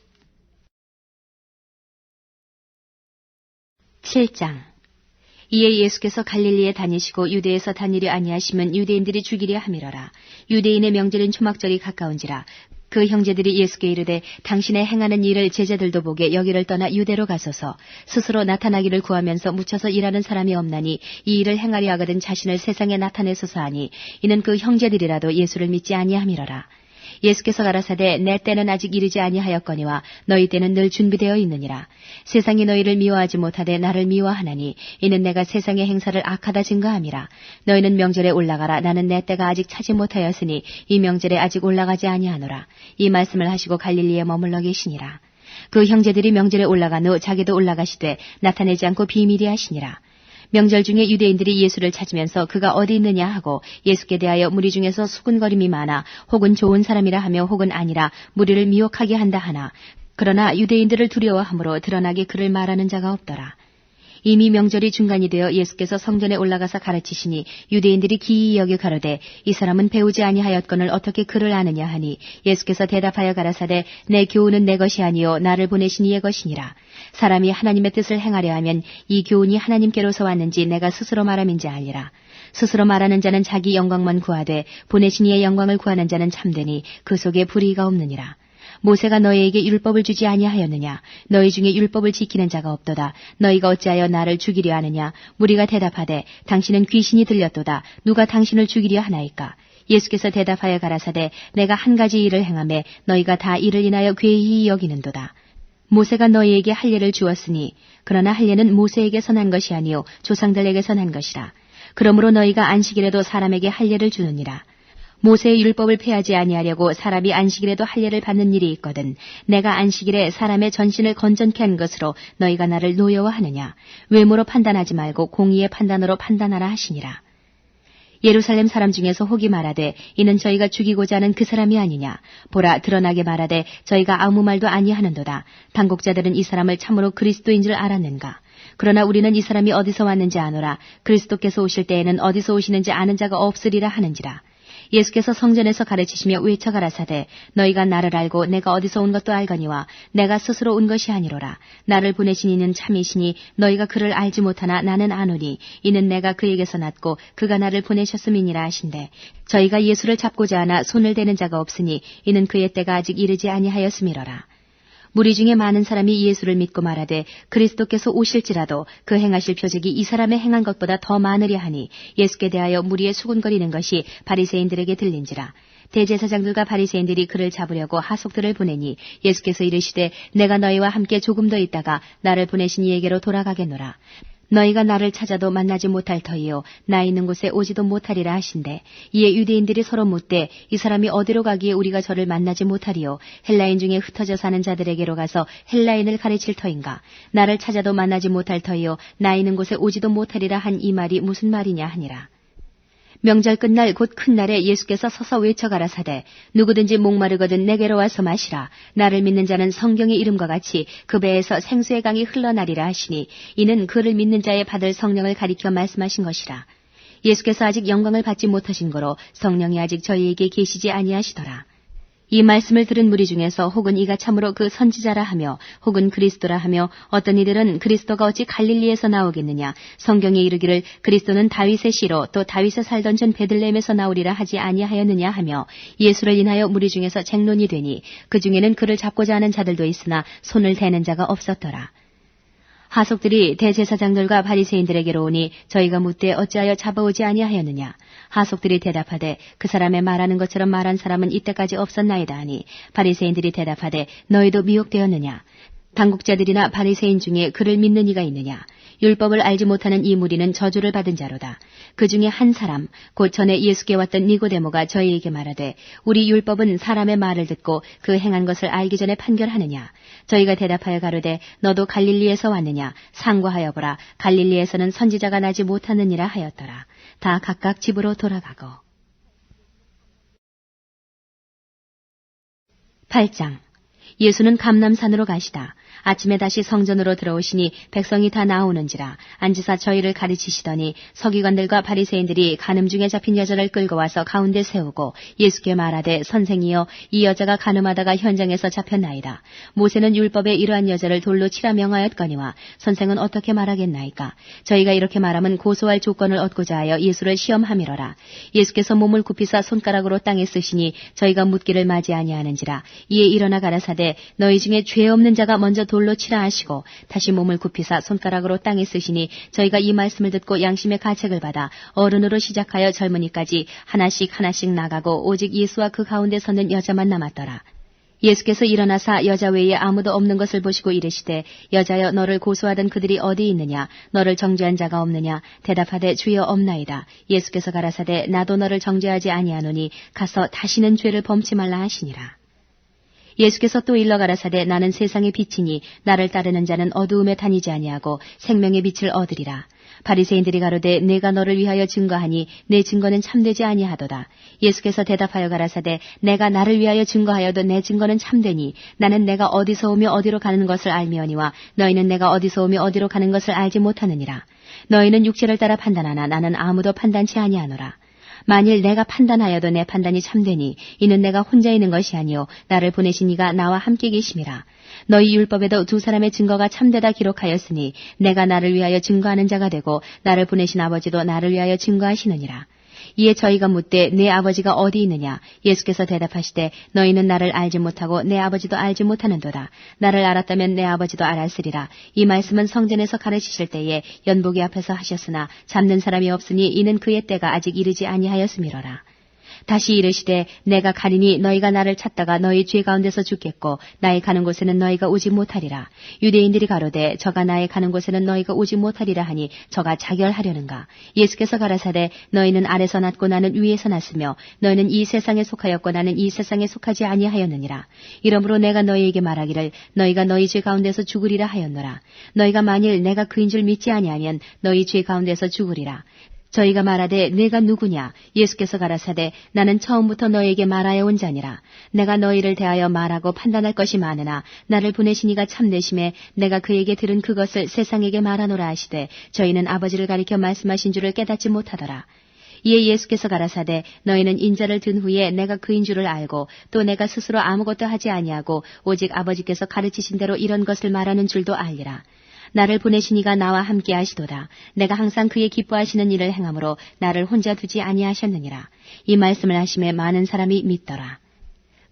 7장. 이에 예수께서 갈릴리에 다니시고 유대에서 다니려 아니하시면 유대인들이 죽이려 함이러라. 유대인의 명절인 초막절이 가까운지라. 그 형제들이 예수께 이르되 당신의 행하는 일을 제자들도 보게 여기를 떠나 유대로 가소서. 스스로 나타나기를 구하면서 묻혀서 일하는 사람이 없나니 이 일을 행하려 하거든 자신을 세상에 나타내소서 하니 이는 그 형제들이라도 예수를 믿지 아니함이러라. 예수께서 가라사대 내 때는 아직 이르지 아니하였거니와 너희 때는 늘 준비되어 있느니라. 세상이 너희를 미워하지 못하되 나를 미워하나니 이는 내가 세상의 행사를 악하다 증거함이라. 너희는 명절에 올라가라. 나는 내 때가 아직 차지 못하였으니 이 명절에 아직 올라가지 아니하노라. 이 말씀을 하시고 갈릴리에 머물러 계시니라. 그 형제들이 명절에 올라간 후 자기도 올라가시되 나타내지 않고 비밀히 하시니라. 명절 중에 유대인들이 예수를 찾으면서 그가 어디 있느냐 하고 예수께 대하여 무리 중에서 수군거림이 많아 혹은 좋은 사람이라 하며 혹은 아니라 무리를 미혹하게 한다 하나 그러나 유대인들을 두려워함으로 드러나게 그를 말하는 자가 없더라. 이미 명절이 중간이 되어 예수께서 성전에 올라가서 가르치시니 유대인들이 기이히 여겨 가로되 이 사람은 배우지 아니하였거늘 어떻게 그를 아느냐 하니 예수께서 대답하여 가라사대 내 교훈은 내 것이 아니요 나를 보내신 이의 것이니라. 사람이 하나님의 뜻을 행하려 하면 이 교훈이 하나님께로서 왔는지 내가 스스로 말함인지 알리라. 스스로 말하는 자는 자기 영광만 구하되 보내신 이의 영광을 구하는 자는 참되니 그 속에 불의가 없느니라. 모세가 너희에게 율법을 주지 아니하였느냐. 너희 중에 율법을 지키는 자가 없도다. 너희가 어찌하여 나를 죽이려 하느냐. 무리가 대답하되 당신은 귀신이 들렸도다. 누가 당신을 죽이려 하나이까. 예수께서 대답하여 가라사대 내가 한 가지 일을 행하매 너희가 다 이를 인하여 괴히 여기는도다. 모세가 너희에게 할례를 주었으니 그러나 할례는 모세에게서 난 것이 아니요 조상들에게서 난 것이라. 그러므로 너희가 안식일에도 사람에게 할례를 주느니라. 모세의 율법을 폐하지 아니하려고 사람이 안식일에도 할례를 받는 일이 있거든 내가 안식일에 사람의 전신을 건전케 한 것으로 너희가 나를 노여워하느냐. 외모로 판단하지 말고 공의의 판단으로 판단하라 하시니라. 예루살렘 사람 중에서 혹이 말하되 이는 저희가 죽이고자 하는 그 사람이 아니냐. 보라 드러나게 말하되 저희가 아무 말도 아니하는도다. 당국자들은 이 사람을 참으로 그리스도인 줄 알았는가. 그러나 우리는 이 사람이 어디서 왔는지 아노라. 그리스도께서 오실 때에는 어디서 오시는지 아는 자가 없으리라 하는지라. 예수께서 성전에서 가르치시며 외쳐 가라사대 너희가 나를 알고 내가 어디서 온 것도 알거니와 내가 스스로 온 것이 아니로라. 나를 보내신 이는 참이시니 너희가 그를 알지 못하나 나는 아노니 이는 내가 그에게서 났고 그가 나를 보내셨음이니라 하신대 저희가 예수를 잡고자 하나 손을 대는 자가 없으니 이는 그의 때가 아직 이르지 아니하였음이로라. 무리 중에 많은 사람이 예수를 믿고 말하되 그리스도께서 오실지라도 그 행하실 표적이 이 사람의 행한 것보다 더 많으려 하니 예수께 대하여 무리의 수군거리는 것이 바리새인들에게 들린지라. 대제사장들과 바리새인들이 그를 잡으려고 하속들을 보내니 예수께서 이르시되 내가 너희와 함께 조금 더 있다가 나를 보내신 이에게로 돌아가겠노라. 너희가 나를 찾아도 만나지 못할 터이요 나 있는 곳에 오지도 못하리라 하신대. 이에 유대인들이 서로 묻되 이 사람이 어디로 가기에 우리가 저를 만나지 못하리요 헬라인 중에 흩어져 사는 자들에게로 가서 헬라인을 가르칠 터인가. 나를 찾아도 만나지 못할 터이요 나 있는 곳에 오지도 못하리라 한 이 말이 무슨 말이냐 하니라. 명절 끝날 곧 큰 날에 예수께서 서서 외쳐 가라사대 누구든지 목마르거든 내게로 와서 마시라. 나를 믿는 자는 성경의 이름과 같이 그 배에서 생수의 강이 흘러나리라 하시니 이는 그를 믿는 자의 받을 성령을 가리켜 말씀하신 것이라. 예수께서 아직 영광을 받지 못하신 거로 성령이 아직 저희에게 계시지 아니하시더라. 이 말씀을 들은 무리 중에서 혹은 이가 참으로 그 선지자라 하며 혹은 그리스도라 하며 어떤 이들은 그리스도가 어찌 갈릴리에서 나오겠느냐 성경에 이르기를 그리스도는 다윗의 씨로 또 다윗에 살던 전 베들레헴에서 나오리라 하지 아니하였느냐 하며 예수를 인하여 무리 중에서 쟁론이 되니 그 중에는 그를 잡고자 하는 자들도 있으나 손을 대는 자가 없었더라. 하속들이 대제사장들과 바리새인들에게로 오니 저희가 묻되 어찌하여 잡아오지 아니하였느냐. 하속들이 대답하되 그 사람의 말하는 것처럼 말한 사람은 이때까지 없었나이다 하니 바리새인들이 대답하되 너희도 미혹되었느냐. 당국자들이나 바리새인 중에 그를 믿는 이가 있느냐. 율법을 알지 못하는 이 무리는 저주를 받은 자로다. 그 중에 한 사람 곧 전에 예수께 왔던 니고데모가 저희에게 말하되 우리 율법은 사람의 말을 듣고 그 행한 것을 알기 전에 판결하느냐. 저희가 대답하여 가로되 너도 갈릴리에서 왔느냐. 상고하여 보라. 갈릴리에서는 선지자가 나지 못하느니라 하였더라. 다 각각 집으로 돌아가고. 8장. 예수는 감람산으로 가시다. 아침에 다시 성전으로 들어오시니 백성이 다 나오는지라 앉으사 저희를 가르치시더니 서기관들과 바리새인들이 간음 중에 잡힌 여자를 끌고 와서 가운데 세우고 예수께 말하되 선생이여 이 여자가 간음하다가 현장에서 잡혔나이다. 모세는 율법에 이러한 여자를 돌로 치라 명하였거니와 선생은 어떻게 말하겠나이까. 저희가 이렇게 말하면 고소할 조건을 얻고자 하여 예수를 시험함이러라. 예수께서 몸을 굽히사 손가락으로 땅에 쓰시니 저희가 묻기를 맞이 아니하는지라. 이에 일어나 가라사대 너희 중에 죄 없는 자가 먼저 돌로 치라 하시고 다시 몸을 굽히사 손가락으로 땅에 쓰시니 저희가 이 말씀을 듣고 양심의 가책을 받아 어른으로 시작하여 젊은이까지 하나씩 나가고 오직 예수와 그 가운데 서는 여자만 남았더라. 예수께서 일어나사 여자 외에 아무도 없는 것을 보시고 이르시되 여자여 너를 고소하던 그들이 어디 있느냐. 너를 정죄한 자가 없느냐. 대답하되 주여 없나이다. 예수께서 가라사대 나도 너를 정죄하지 아니하노니 가서 다시는 죄를 범치 말라 하시니라. 예수께서 또 일러 가라사대 나는 세상의 빛이니 나를 따르는 자는 어두움에 다니지 아니하고 생명의 빛을 얻으리라. 바리새인들이 가로되 내가 너를 위하여 증거하니 내 증거는 참되지 아니하도다. 예수께서 대답하여 가라사대 내가 나를 위하여 증거하여도 내 증거는 참되니 나는 내가 어디서 오며 어디로 가는 것을 알미오니와 너희는 내가 어디서 오며 어디로 가는 것을 알지 못하느니라. 너희는 육체를 따라 판단하나 나는 아무도 판단치 아니하노라. 만일 내가 판단하여도 내 판단이 참되니 이는 내가 혼자 있는 것이 아니요 나를 보내신 이가 나와 함께 계심이라. 너희 율법에도 두 사람의 증거가 참되다 기록하였으니 내가 나를 위하여 증거하는 자가 되고 나를 보내신 아버지도 나를 위하여 증거하시느니라. 이에 저희가 묻되 내 아버지가 어디 있느냐. 예수께서 대답하시되 너희는 나를 알지 못하고 내 아버지도 알지 못하는도다. 나를 알았다면 내 아버지도 알았으리라. 이 말씀은 성전에서 가르치실 때에 연복이 앞에서 하셨으나 잡는 사람이 없으니 이는 그의 때가 아직 이르지 아니하였음이로라. 다시 이르시되 내가 가리니 너희가 나를 찾다가 너희 죄 가운데서 죽겠고 나의 가는 곳에는 너희가 오지 못하리라. 유대인들이 가로되 저가 나의 가는 곳에는 너희가 오지 못하리라 하니 저가 자결하려는가. 예수께서 가라사대 너희는 아래서 났고 나는 위에서 났으며 너희는 이 세상에 속하였고 나는 이 세상에 속하지 아니하였느니라. 이러므로 내가 너희에게 말하기를 너희가 너희 죄 가운데서 죽으리라 하였노라. 너희가 만일 내가 그인 줄 믿지 아니하면 너희 죄 가운데서 죽으리라. 저희가 말하되 내가 누구냐. 예수께서 가라사대 나는 처음부터 너희에게 말하여 온 자니라. 내가 너희를 대하여 말하고 판단할 것이 많으나 나를 보내신 이가 참되심에 내가 그에게 들은 그것을 세상에게 말하노라 하시되 저희는 아버지를 가리켜 말씀하신 줄을 깨닫지 못하더라. 이에 예수께서 가라사대 너희는 인자를 든 후에 내가 그인 줄을 알고 또 내가 스스로 아무것도 하지 아니하고 오직 아버지께서 가르치신 대로 이런 것을 말하는 줄도 알리라. 나를 보내신 이가 나와 함께 하시도다. 내가 항상 그의 기뻐하시는 일을 행함으로 나를 혼자 두지 아니하셨느니라. 이 말씀을 하심에 많은 사람이 믿더라.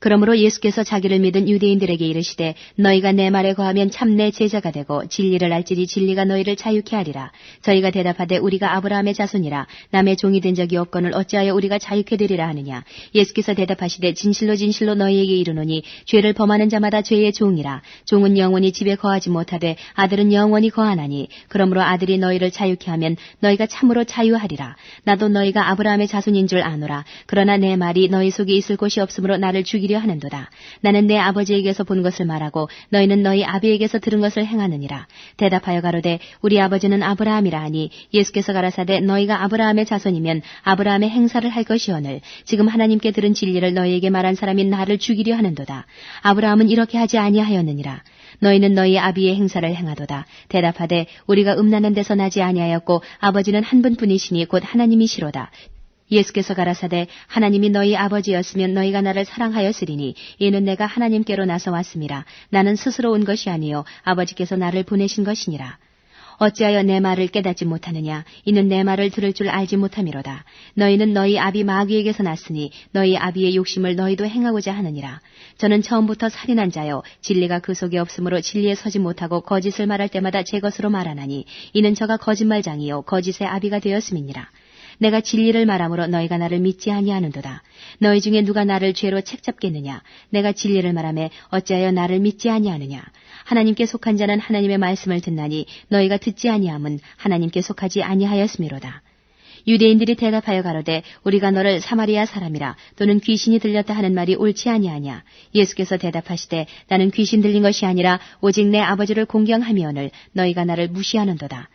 그러므로 예수께서 자기를 믿은 유대인들에게 이르시되 너희가 내 말에 거하면 참 내 제자가 되고 진리를 알지니 진리가 너희를 자유케 하리라. 저희가 대답하되 우리가 아브라함의 자손이라 남의 종이 된 적이 없거늘 어찌하여 우리가 자유케 되리라 하느냐. 예수께서 대답하시되 진실로 진실로 너희에게 이르노니 죄를 범하는 자마다 죄의 종이라. 종은 영원히 집에 거하지 못하되 아들은 영원히 거하나니 그러므로 아들이 너희를 자유케 하면 너희가 참으로 자유하리라. 나도 너희가 아브라함의 자손인 줄 아노라. 그러나 내 말이 너희 속에 있을 곳이 없으므로 나를 죽이려 하는도다. 나는 내 아버지에게서 본 것을 말하고 너희는 너희 아비에게서 들은 것을 행하느니라. 대답하여 가로되 우리 아버지는 아브라함이라 하니 예수께서 가라사대 너희가 아브라함의 자손이면 아브라함의 행사를 할 것이오늘 지금 하나님께 들은 진리를 너희에게 말한 사람이 나를 죽이려 하는도다. 아브라함은 이렇게 하지 아니하였느니라. 너희는 너희 아비의 행사를 행하도다. 대답하되 우리가 음란한 데서 나지 아니하였고 아버지는 한 분뿐이시니 곧 하나님이시로다. 예수께서 가라사대 하나님이 너희 아버지였으면 너희가 나를 사랑하였으리니 이는 내가 하나님께로 나서 왔음이라. 나는 스스로 온 것이 아니요 아버지께서 나를 보내신 것이니라. 어찌하여 내 말을 깨닫지 못하느냐. 이는 내 말을 들을 줄 알지 못함이로다. 너희는 너희 아비 마귀에게서 났으니 너희 아비의 욕심을 너희도 행하고자 하느니라. 저는 처음부터 살인한 자요 진리가 그 속에 없으므로 진리에 서지 못하고 거짓을 말할 때마다 제 것으로 말하나니 이는 저가 거짓말장이요 거짓의 아비가 되었음이니라. 내가 진리를 말함으로 너희가 나를 믿지 아니하는도다. 너희 중에 누가 나를 죄로 책잡겠느냐. 내가 진리를 말하매 어찌하여 나를 믿지 아니하느냐. 하나님께 속한 자는 하나님의 말씀을 듣나니 너희가 듣지 아니함은 하나님께 속하지 아니하였음이로다. 유대인들이 대답하여 가로되 우리가 너를 사마리아 사람이라 또는 귀신이 들렸다 하는 말이 옳지 아니하냐. 예수께서 대답하시되 나는 귀신 들린 것이 아니라 오직 내 아버지를 공경하미오늘 너희가 나를 무시하는도다.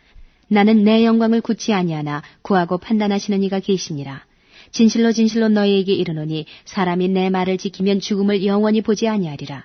나는 내 영광을 굳지 아니하나 구하고 판단하시는 이가 계시니라. 진실로 진실로 너희에게 이르노니 사람이 내 말을 지키면 죽음을 영원히 보지 아니하리라.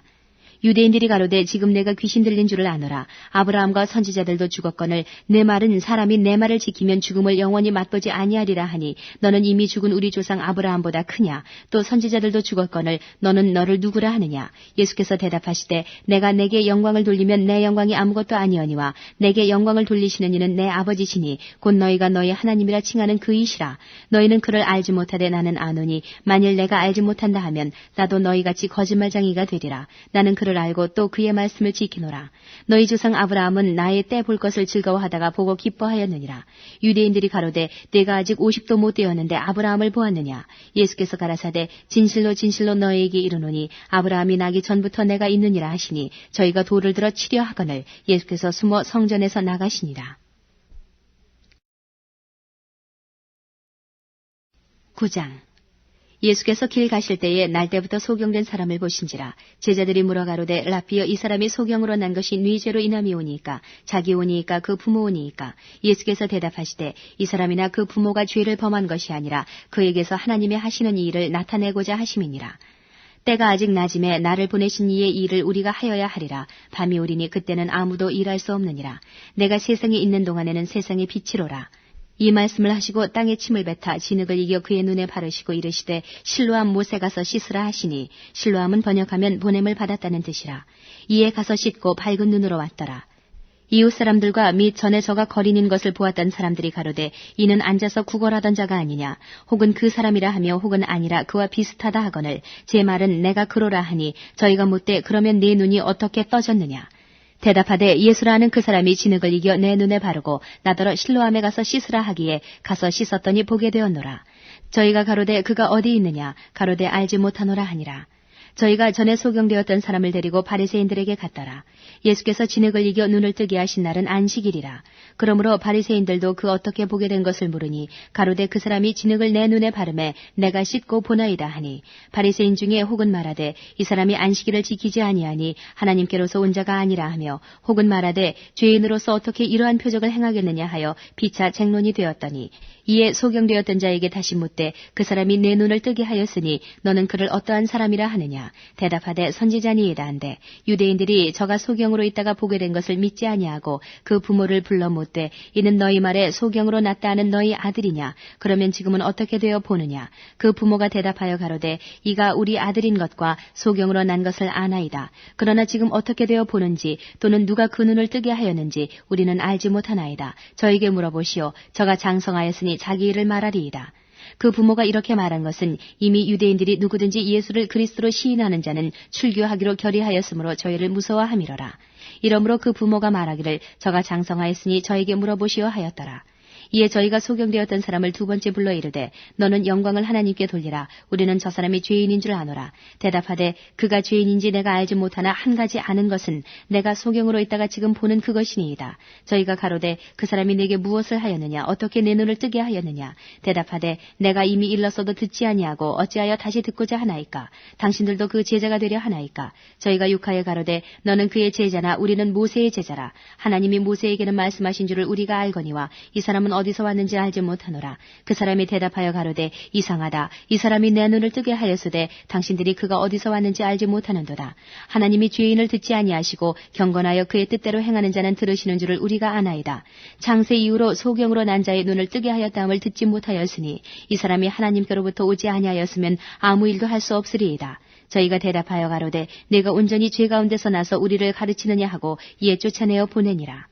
유대인들이 가로되 지금 내가 귀신 들린 줄을 아노라. 아브라함과 선지자들도 죽었거늘 내 말은 사람이 내 말을 지키면 죽음을 영원히 맛보지 아니하리라 하니 너는 이미 죽은 우리 조상 아브라함보다 크냐. 또 선지자들도 죽었거늘 너는 너를 누구라 하느냐. 예수께서 대답하시되 내가 내게 영광을 돌리면 내 영광이 아무것도 아니오니와 내게 영광을 돌리시는 이는 내 아버지시니 곧 너희가 너희 하나님이라 칭하는 그이시라. 너희는 그를 알지 못하되 나는 아노니 만일 내가 알지 못한다 하면 나도 너희같이 거짓말장이가 되리라. 나는 그를 알고 또 그의 말씀을 지키노라. 너희 조상 아브라함은 나의 때 볼 것을 즐거워하다가 보고 기뻐하였느니라. 유대인들이 가로되 내가 아직 50도 못 되었는데 아브라함을 보았느냐. 예수께서 가라사대 진실로 진실로 너희에게 이르노니 아브라함이 나기 전부터 내가 있느니라 하시니 저희가 돌을 들어 치려 하거늘 예수께서 숨어 성전에서 나가시니라. 9장. 예수께서 길 가실 때에 날 때부터 소경된 사람을 보신지라. 제자들이 물어 가로되 라피여 이 사람이 소경으로 난 것이 네 죄로 인함이오니이까 자기 오니이까 그 부모 오니이까. 예수께서 대답하시되 이 사람이나 그 부모가 죄를 범한 것이 아니라 그에게서 하나님의 하시는 이 일을 나타내고자 하심이니라. 때가 아직 낮음에 나를 보내신 이의 일을 우리가 하여야 하리라. 밤이 오리니 그때는 아무도 일할 수 없느니라. 내가 세상에 있는 동안에는 세상의 빛이로라. 이 말씀을 하시고 땅에 침을 뱉아 진흙을 이겨 그의 눈에 바르시고 이르시되 실로암 못에 가서 씻으라 하시니 실로암은 번역하면 보냄을 받았다는 뜻이라. 이에 가서 씻고 밝은 눈으로 왔더라. 이웃 사람들과 및 전에 저가 거린인 것을 보았던 사람들이 가로되 이는 앉아서 구걸하던 자가 아니냐. 혹은 그 사람이라 하며 혹은 아니라 그와 비슷하다 하거늘 제 말은 내가 그로라 하니 저희가 묻되 그러면 네 눈이 어떻게 떠졌느냐. 대답하되 예수라는 그 사람이 진흙을 이겨 내 눈에 바르고 나더러 실로암에 가서 씻으라 하기에 가서 씻었더니 보게 되었노라. 저희가 가로되 그가 어디 있느냐. 가로되 알지 못하노라 하니라. 저희가 전에 소경되었던 사람을 데리고 바리새인들에게 갔더라. 예수께서 진흙을 이겨 눈을 뜨게 하신 날은 안식일이라. 그러므로 바리새인들도 그 어떻게 보게 된 것을 물으니 가로되 그 사람이 진흙을 내 눈에 바르매 내가 씻고 보나이다 하니 바리새인 중에 혹은 말하되 이 사람이 안식일을 지키지 아니하니 하나님께로서 온 자가 아니라 하며 혹은 말하되 죄인으로서 어떻게 이러한 표적을 행하겠느냐 하여 피차 쟁론이 되었더니 이에 소경되었던 자에게 다시 묻되 그 사람이 내 눈을 뜨게 하였으니 너는 그를 어떠한 사람이라 하느냐. 대답하되 선지자니이다 한데 유대인들이 저가 소경으로 있다가 보게 된 것을 믿지 아니하고 그 부모를 불러 묻되 이는 너희 말에 소경으로 났다 하는 너희 아들이냐. 그러면 지금은 어떻게 되어 보느냐. 그 부모가 대답하여 가로되 이가 우리 아들인 것과 소경으로 난 것을 아나이다. 그러나 지금 어떻게 되어 보는지 또는 누가 그 눈을 뜨게 하였는지 우리는 알지 못하나이다. 저에게 물어보시오. 저가 장성하였으니 자기 일을 말하리이다. 그 부모가 이렇게 말한 것은 이미 유대인들이 누구든지 예수를 그리스도로 시인하는 자는 출교하기로 결의하였으므로 저희를 무서워함이로라. 이러므로 그 부모가 말하기를 저가 장성하였으니 저에게 물어보시오 하였더라. 이에 저희가 소경되었던 사람을 두 번째 불러 이르되 너는 영광을 하나님께 돌리라. 우리는 저 사람이 죄인인 줄 아노라. 대답하되 그가 죄인인지 내가 알지 못하나 한 가지 아는 것은 내가 소경으로 있다가 지금 보는 그것이니이다. 저희가 가로되 그 사람이 내게 무엇을 하였느냐 어떻게 내 눈을 뜨게 하였느냐. 대답하되 내가 이미 일렀어도 듣지 아니하고 어찌하여 다시 듣고자 하나이까. 당신들도 그 제자가 되려 하나이까. 저희가 욕하여 가로되 너는 그의 제자나 우리는 모세의 제자라. 하나님이 모세에게는 말씀하신 줄을 우리가 알거니와 이 사람은 어디서 왔는지 알지 못하노라. 그 사람이 대답하여 가로되 이상하다. 이 사람이 내 눈을 뜨게 하였으되 당신들이 그가 어디서 왔는지 알지 못하는도다. 하나님이 죄인을 듣지 아니하시고 경건하여 그의 뜻대로 행하는 자는 들으시는 줄을 우리가 아나이다. 창세 이후로 소경으로 난 자의 눈을 뜨게 하였다함을 듣지 못하였으니 이 사람이 하나님께로부터 오지 아니하였으면 아무 일도 할 수 없으리이다. 저희가 대답하여 가로되 내가 온전히 죄 가운데서 나서 우리를 가르치느냐 하고 이에 쫓아내어 보내니라.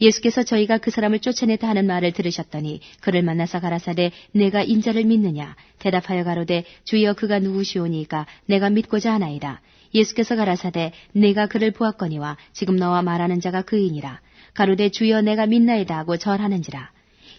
예수께서 저희가 그 사람을 쫓아냈다 하는 말을 들으셨더니 그를 만나서 가라사대 내가 인자를 믿느냐. 대답하여 가로되 주여 그가 누구시오니까 내가 믿고자 하나이다. 예수께서 가라사대 내가 그를 보았거니와 지금 너와 말하는 자가 그이니라. 가로되 주여 내가 믿나이다 하고 절하는지라.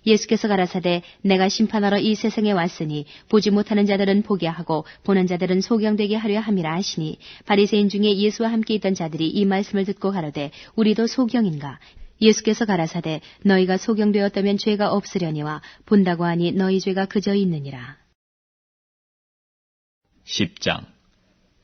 예수께서 가라사대 내가 심판하러 이 세상에 왔으니 보지 못하는 자들은 보게 하고 보는 자들은 소경되게 하려 함이라 하시니 바리새인 중에 예수와 함께 있던 자들이 이 말씀을 듣고 가로되 우리도 소경인가. 예수께서 가라사대 너희가 소경되었다면 죄가 없으려니와 본다고 하니 너희 죄가 그저 있느니라. 10장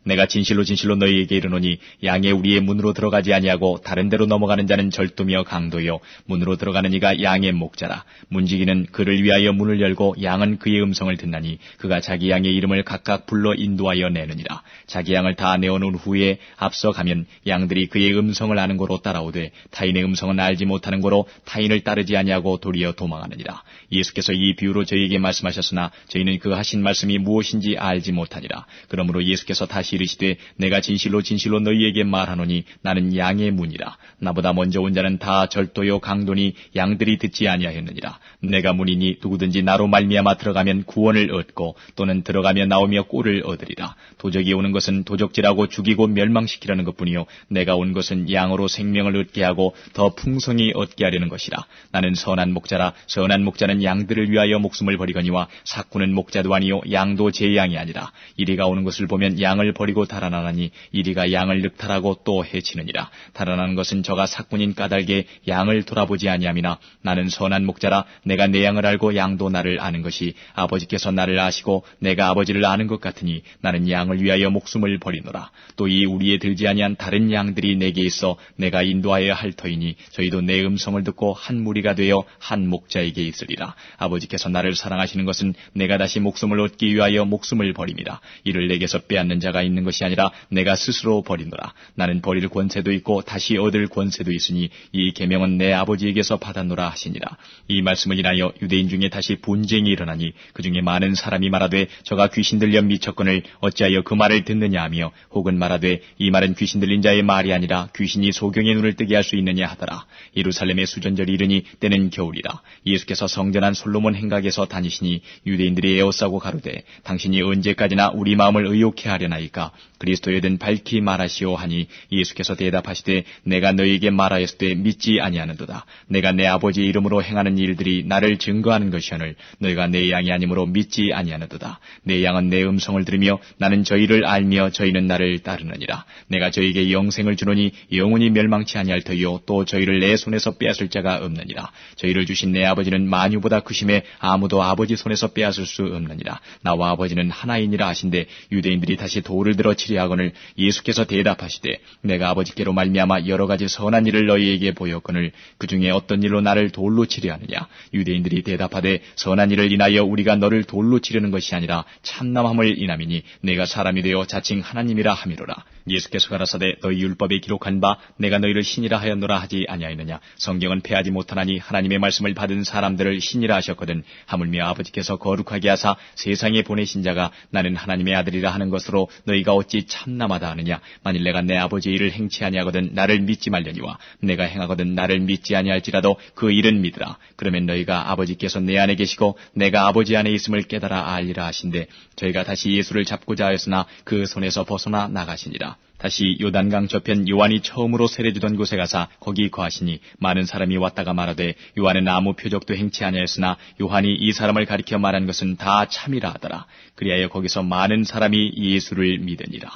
내가 진실로 진실로 너희에게 이르노니 양의 우리의 문으로 들어가지 아니하고 다른 데로 넘어가는 자는 절도며 강도요 문으로 들어가는 이가 양의 목자라. 문지기는 그를 위하여 문을 열고 양은 그의 음성을 듣나니 그가 자기 양의 이름을 각각 불러 인도하여 내느니라. 자기 양을 다 내어놓은 후에 앞서 가면 양들이 그의 음성을 아는 고로 따라오되 타인의 음성은 알지 못하는 고로 타인을 따르지 아니하고 도리어 도망하느니라. 예수께서 이 비유로 저희에게 말씀하셨으나 저희는 그 하신 말씀이 무엇인지 알지 못하니라. 그러므로 예수께서 다시 이르시되 내가 진실로 진실로 너희에게 말하노니 나는 양의 문이라. 나보다 먼저 온 자는 다 절도요 강도니 양들이 듣지 아니하였느니라. 내가 문이니 누구든지 나로 말미암아 들어가면 구원을 얻고 또는 들어가며 나오며 꼴을 얻으리라. 도적이 오는 것은 도적질하고 죽이고 멸망시키려는 것뿐이요 내가 온 것은 양으로 생명을 얻게 하고 더 풍성히 얻게 하려는 것이라. 나는 선한 목자라. 선한 목자는 양들을 위하여 목숨을 버리거니와 삭구는 목자도 아니요 양도 제 양이 아니라. 이리가 오는 것을 보면 양을 버리고 달아나나니 이리가 양을 늑탈하고 또 해치느니라. 달아나는 것은 저가 삭군인 까닭에 양을 돌아보지 아니함이나 나는 선한 목자라. 내가 내 양을 알고 양도 나를 아는 것이 아버지께서 나를 아시고 내가 아버지를 아는 것 같으니 나는 양을 위하여 목숨을 버리노라. 또 이 우리에 들지 아니한 다른 양들이 내게 있어 내가 인도하여야 할 터이니 저희도 내 음성을 듣고 한 무리가 되어 한 목자에게 있으리라. 아버지께서 나를 사랑하시는 것은 내가 다시 목숨을 얻기 위하여 목숨을 버림이라. 이를 내게서 빼앗는 자가 있는 것이 아니라 내가 스스로 버리노라. 나는 버릴 권세도 있고 다시 얻을 권세도 있으니 이 계명은 내 아버지에게서 받았노라 하시니라. 이 말씀을 인하여 유대인 중에 다시 분쟁이 일어나니 그 중에 많은 사람이 말하되 저가 귀신 들려 미쳤거늘 어찌하여 그 말을 듣느냐 하며 혹은 말하되 이 말은 귀신 들린 자의 말이 아니라 귀신이 소경의 눈을 뜨게 할 수 있느냐 하더라. 예루살렘의 수전절이 이르니 때는 겨울이라. 예수께서 성전한 솔로몬 행각에서 다니시니 유대인들이 에워싸고 가로되 당신이 언제까지나 우리 마음을 의욕해 하려나이까. 그리스도에 든 밝히 말하시오 하니 예수께서 대답하시되 내가 너희에게 말하였을 때 믿지 아니하는도다. 내가 내 아버지의 이름으로 행하는 일들이 나를 증거하는 것이오늘 너희가 내 양이 아니므로 믿지 아니하는도다. 내 양은 내 음성을 들으며 나는 저희를 알며 저희는 나를 따르느니라. 내가 저희에게 영생을 주노니 영원히 멸망치 아니할 터이요 또 저희를 내 손에서 빼앗을 자가 없느니라. 저희를 주신 내 아버지는 만유보다 크심에 아무도 아버지 손에서 빼앗을 수 없느니라. 나와 아버지는 하나이니라 하신대 유대인들이 다시 돌을 들어 치리하거늘 예수께서 대답하시되 내가 아버지께로 말미암아 여러 가지 선한 일을 너희에게 보였거늘 그 중에 어떤 일로 나를 돌로 치려하느냐. 유대인들이 대답하되 선한 일을 인하여 우리가 너를 돌로 치려는 것이 아니라 참남함을 인함이니 내가 사람이 되어 자칭 하나님이라 함이로라. 예수께서 가라사대 너희 율법에 기록한 바 내가 너희를 신이라 하였노라 하지 아니하였느냐. 성경은 패하지 못하나니 하나님의 말씀을 받은 사람들을 신이라 하셨거든. 하물며 아버지께서 거룩하게 하사 세상에 보내신 자가 나는 하나님의 아들이라 하는 것으로 너희가 어찌 참남하다 하느냐. 만일 내가 내 아버지의 일을 행치 아니하거든 나를 믿지 말려니와 내가 행하거든 나를 믿지 아니할지라도 그 일은 믿으라. 그러면 너희가 아버지께서 내 안에 계시고 내가 아버지 안에 있음을 깨달아 알리라 하신대. 저희가 다시 예수를 잡고자 하였으나 그 손에서 벗어나 나가시니라. 다시 요단강 저편 요한이 처음으로 세례주던 곳에 가사 거기 거하시니 많은 사람이 왔다가 말하되 요한은 아무 표적도 행치 아니하였으나 요한이 이 사람을 가리켜 말한 것은 다 참이라 하더라. 그리하여 거기서 많은 사람이 예수를 믿으니라.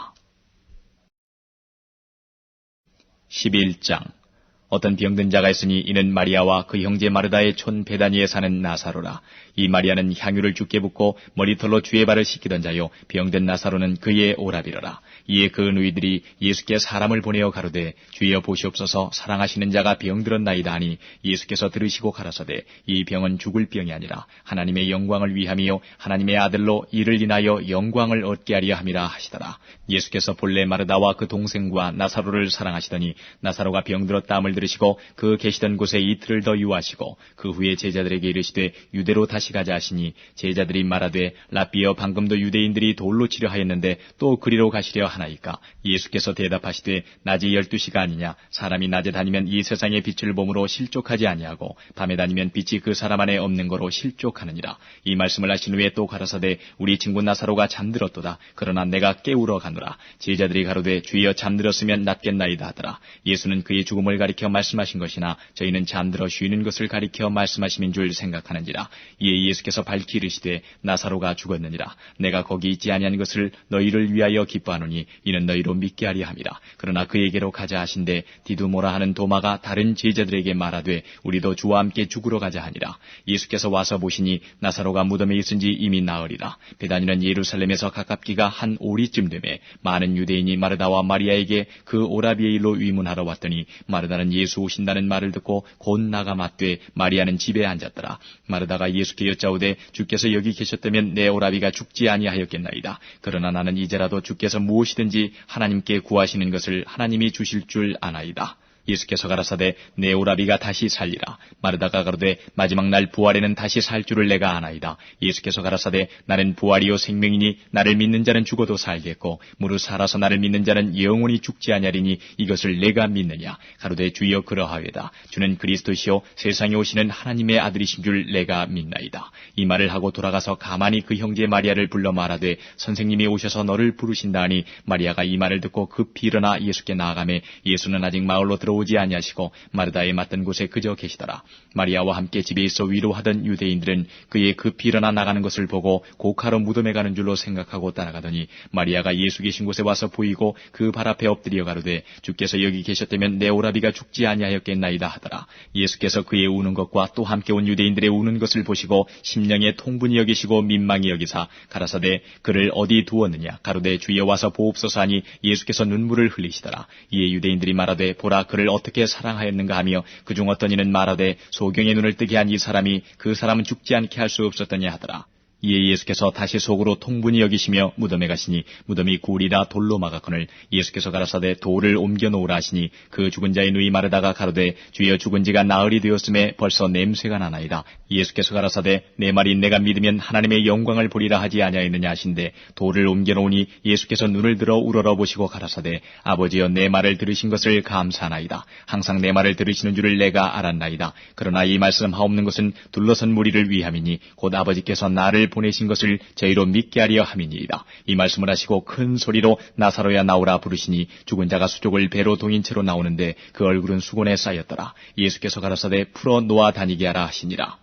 11장. 어떤 병든 자가 있으니 이는 마리아와 그 형제 마르다의 촌 베다니에 사는 나사로라. 이 마리아는 향유를 주께 붓고 머리털로 주의 발을 씻기던 자요 병든 나사로는 그의 오라비러라. 이에 그 누이들이 예수께 사람을 보내어 가로되 주여 보시옵소서 사랑하시는 자가 병들었나이다 하니 예수께서 들으시고 가라사대 이 병은 죽을 병이 아니라 하나님의 영광을 위함이요 하나님의 아들로 이를 인하여 영광을 얻게 하려 함이라 하시더라. 예수께서 본래 마르다와 그 동생과 나사로를 사랑하시더니 나사로가 병들었다함을 들으시고 그 계시던 곳에 이틀을 더 유하시고 그 후에 제자들에게 이르시되 유대로 다시 가자 하시니 제자들이 말하되 라삐여 방금도 유대인들이 돌로 치려 하였는데 또 그리로 가시려 하나이까. 예수께서 대답하시되 낮이 12시가 아니냐. 사람이 낮에 다니면 이 세상의 빛을 보므로 실족하지 아니하고 밤에 다니면 빛이 그 사람 안에 없는 거로 실족하느니라. 이 말씀을 하신 후에 또 가라사대 우리 친구 나사로가 잠들었도다. 그러나 내가 깨우러 가노라. 제자들이 가로되 주여 잠들었으면 낫겠나이다 하더라. 예수는 그의 죽음을 가리켜 말씀하신 것이나 저희는 잠들어 쉬는 것을 가리켜 말씀하심인 줄 생각하는지라. 이에 예수께서 밝히 이르시되 나사로가 죽었느니라. 내가 거기 있지 아니한 것을 너희를 위하여 기뻐하노니 이는 너희로 믿게 하려 함이라. 그러나 그에게로 가자 하신대 디두모라 하는 도마가 다른 제자들에게 말하되 우리도 주와 함께 죽으러 가자 하니라. 예수께서 와서 보시니 나사로가 무덤에 있은지 이미 나으리라. 베다니는 예루살렘에서 가깝기가 한 오리쯤 되매 많은 유대인이 마르다와 마리아에게 그 오라비의 일로 위문하러 왔더니 마르다는 예수 오신다는 말을 듣고 곧 나가 맞되 마리아는 집에 앉았더라. 마르다가 예수께 여짜오되 주께서 여기 계셨다면 내 오라비가 죽지 아니하였겠나이다. 그러나 나는 이제라도 주께서 무엇이든지 하나님께 구하시는 것을 하나님이 주실 줄 아나이다. 예수께서 가라사대 내 오라비가 다시 살리라. 마르다가 가로되 마지막 날 부활에는 다시 살 줄을 내가 아나이다. 예수께서 가라사대 나는 부활이요 생명이니 나를 믿는 자는 죽어도 살겠고 무릇 살아서 나를 믿는 자는 영원히 죽지 아니하리니 이것을 내가 믿느냐. 가로되 주여 그러하외다. 주는 그리스도시요 세상에 오시는 하나님의 아들이신 줄 내가 믿나이다. 이 말을 하고 돌아가서 가만히 그 형제 마리아를 불러 말하되 선생님이 오셔서 너를 부르신다 하니 마리아가 이 말을 듣고 급히 일어나 예수께 나아가매 예수는 아직 마을로 들어오지 아니하시고 마르다에 맞던 곳에 그저 계시더라. 마리아와 함께 집에 있어 위로하던 유대인들은 그의 급히 일어나 나가는 것을 보고 고카로 무덤에 가는 줄로 생각하고 따라가더니 마리아가 예수 계신 곳에 와서 보이고 그 발 앞에 엎드려 가로되 주께서 여기 계셨다면 내 오라비가 죽지 아니하였겠나이다 하더라. 예수께서 그의 우는 것과 또 함께 온 유대인들의 우는 것을 보시고 심령에 통분히 여기시고 민망히 여기사 가라사대 그를 어디 두었느냐. 가로되 주여 와서 보옵소서 하니 예수께서 눈물을 흘리시더라. 이에 유대인들이 말하되 보라 그를 어떻게 사랑하였는가 하며 그중 어떤 이는 말하되 소경의 눈을 뜨게 한 이 사람이 그 사람은 죽지 않게 할 수 없었더냐 하더라. 이에 예수께서 다시 속으로 통분히 여기시며 무덤에 가시니 무덤이 굴이라 돌로 막았거늘 예수께서 가라사대 돌을 옮겨 놓으라 하시니 그 죽은 자의 누이 마르다가 가로되 주여 죽은 지가 나흘이 되었음에 벌써 냄새가 나나이다. 예수께서 가라사대 내 말이 내가 믿으면 하나님의 영광을 보리라 하지 아니하였느냐 하신데 돌을 옮겨 놓으니 예수께서 눈을 들어 우러러 보시고 가라사대 아버지여 내 말을 들으신 것을 감사하나이다. 항상 내 말을 들으시는 줄을 내가 알았나이다. 그러나 이 말씀 하옵는 것은 둘러선 무리를 위함이니 곧 아버지께서 나를 보내신 것을 저희로 믿게 하려 함이니이다. 이 말씀을 하시고 큰 소리로 나사로야 나오라 부르시니 죽은 자가 수족을 배로 동인 채로 나오는데 그 얼굴은 수건에 쌓였더라. 예수께서 가라사대 풀어 놓아 다니게 하라 하시니라.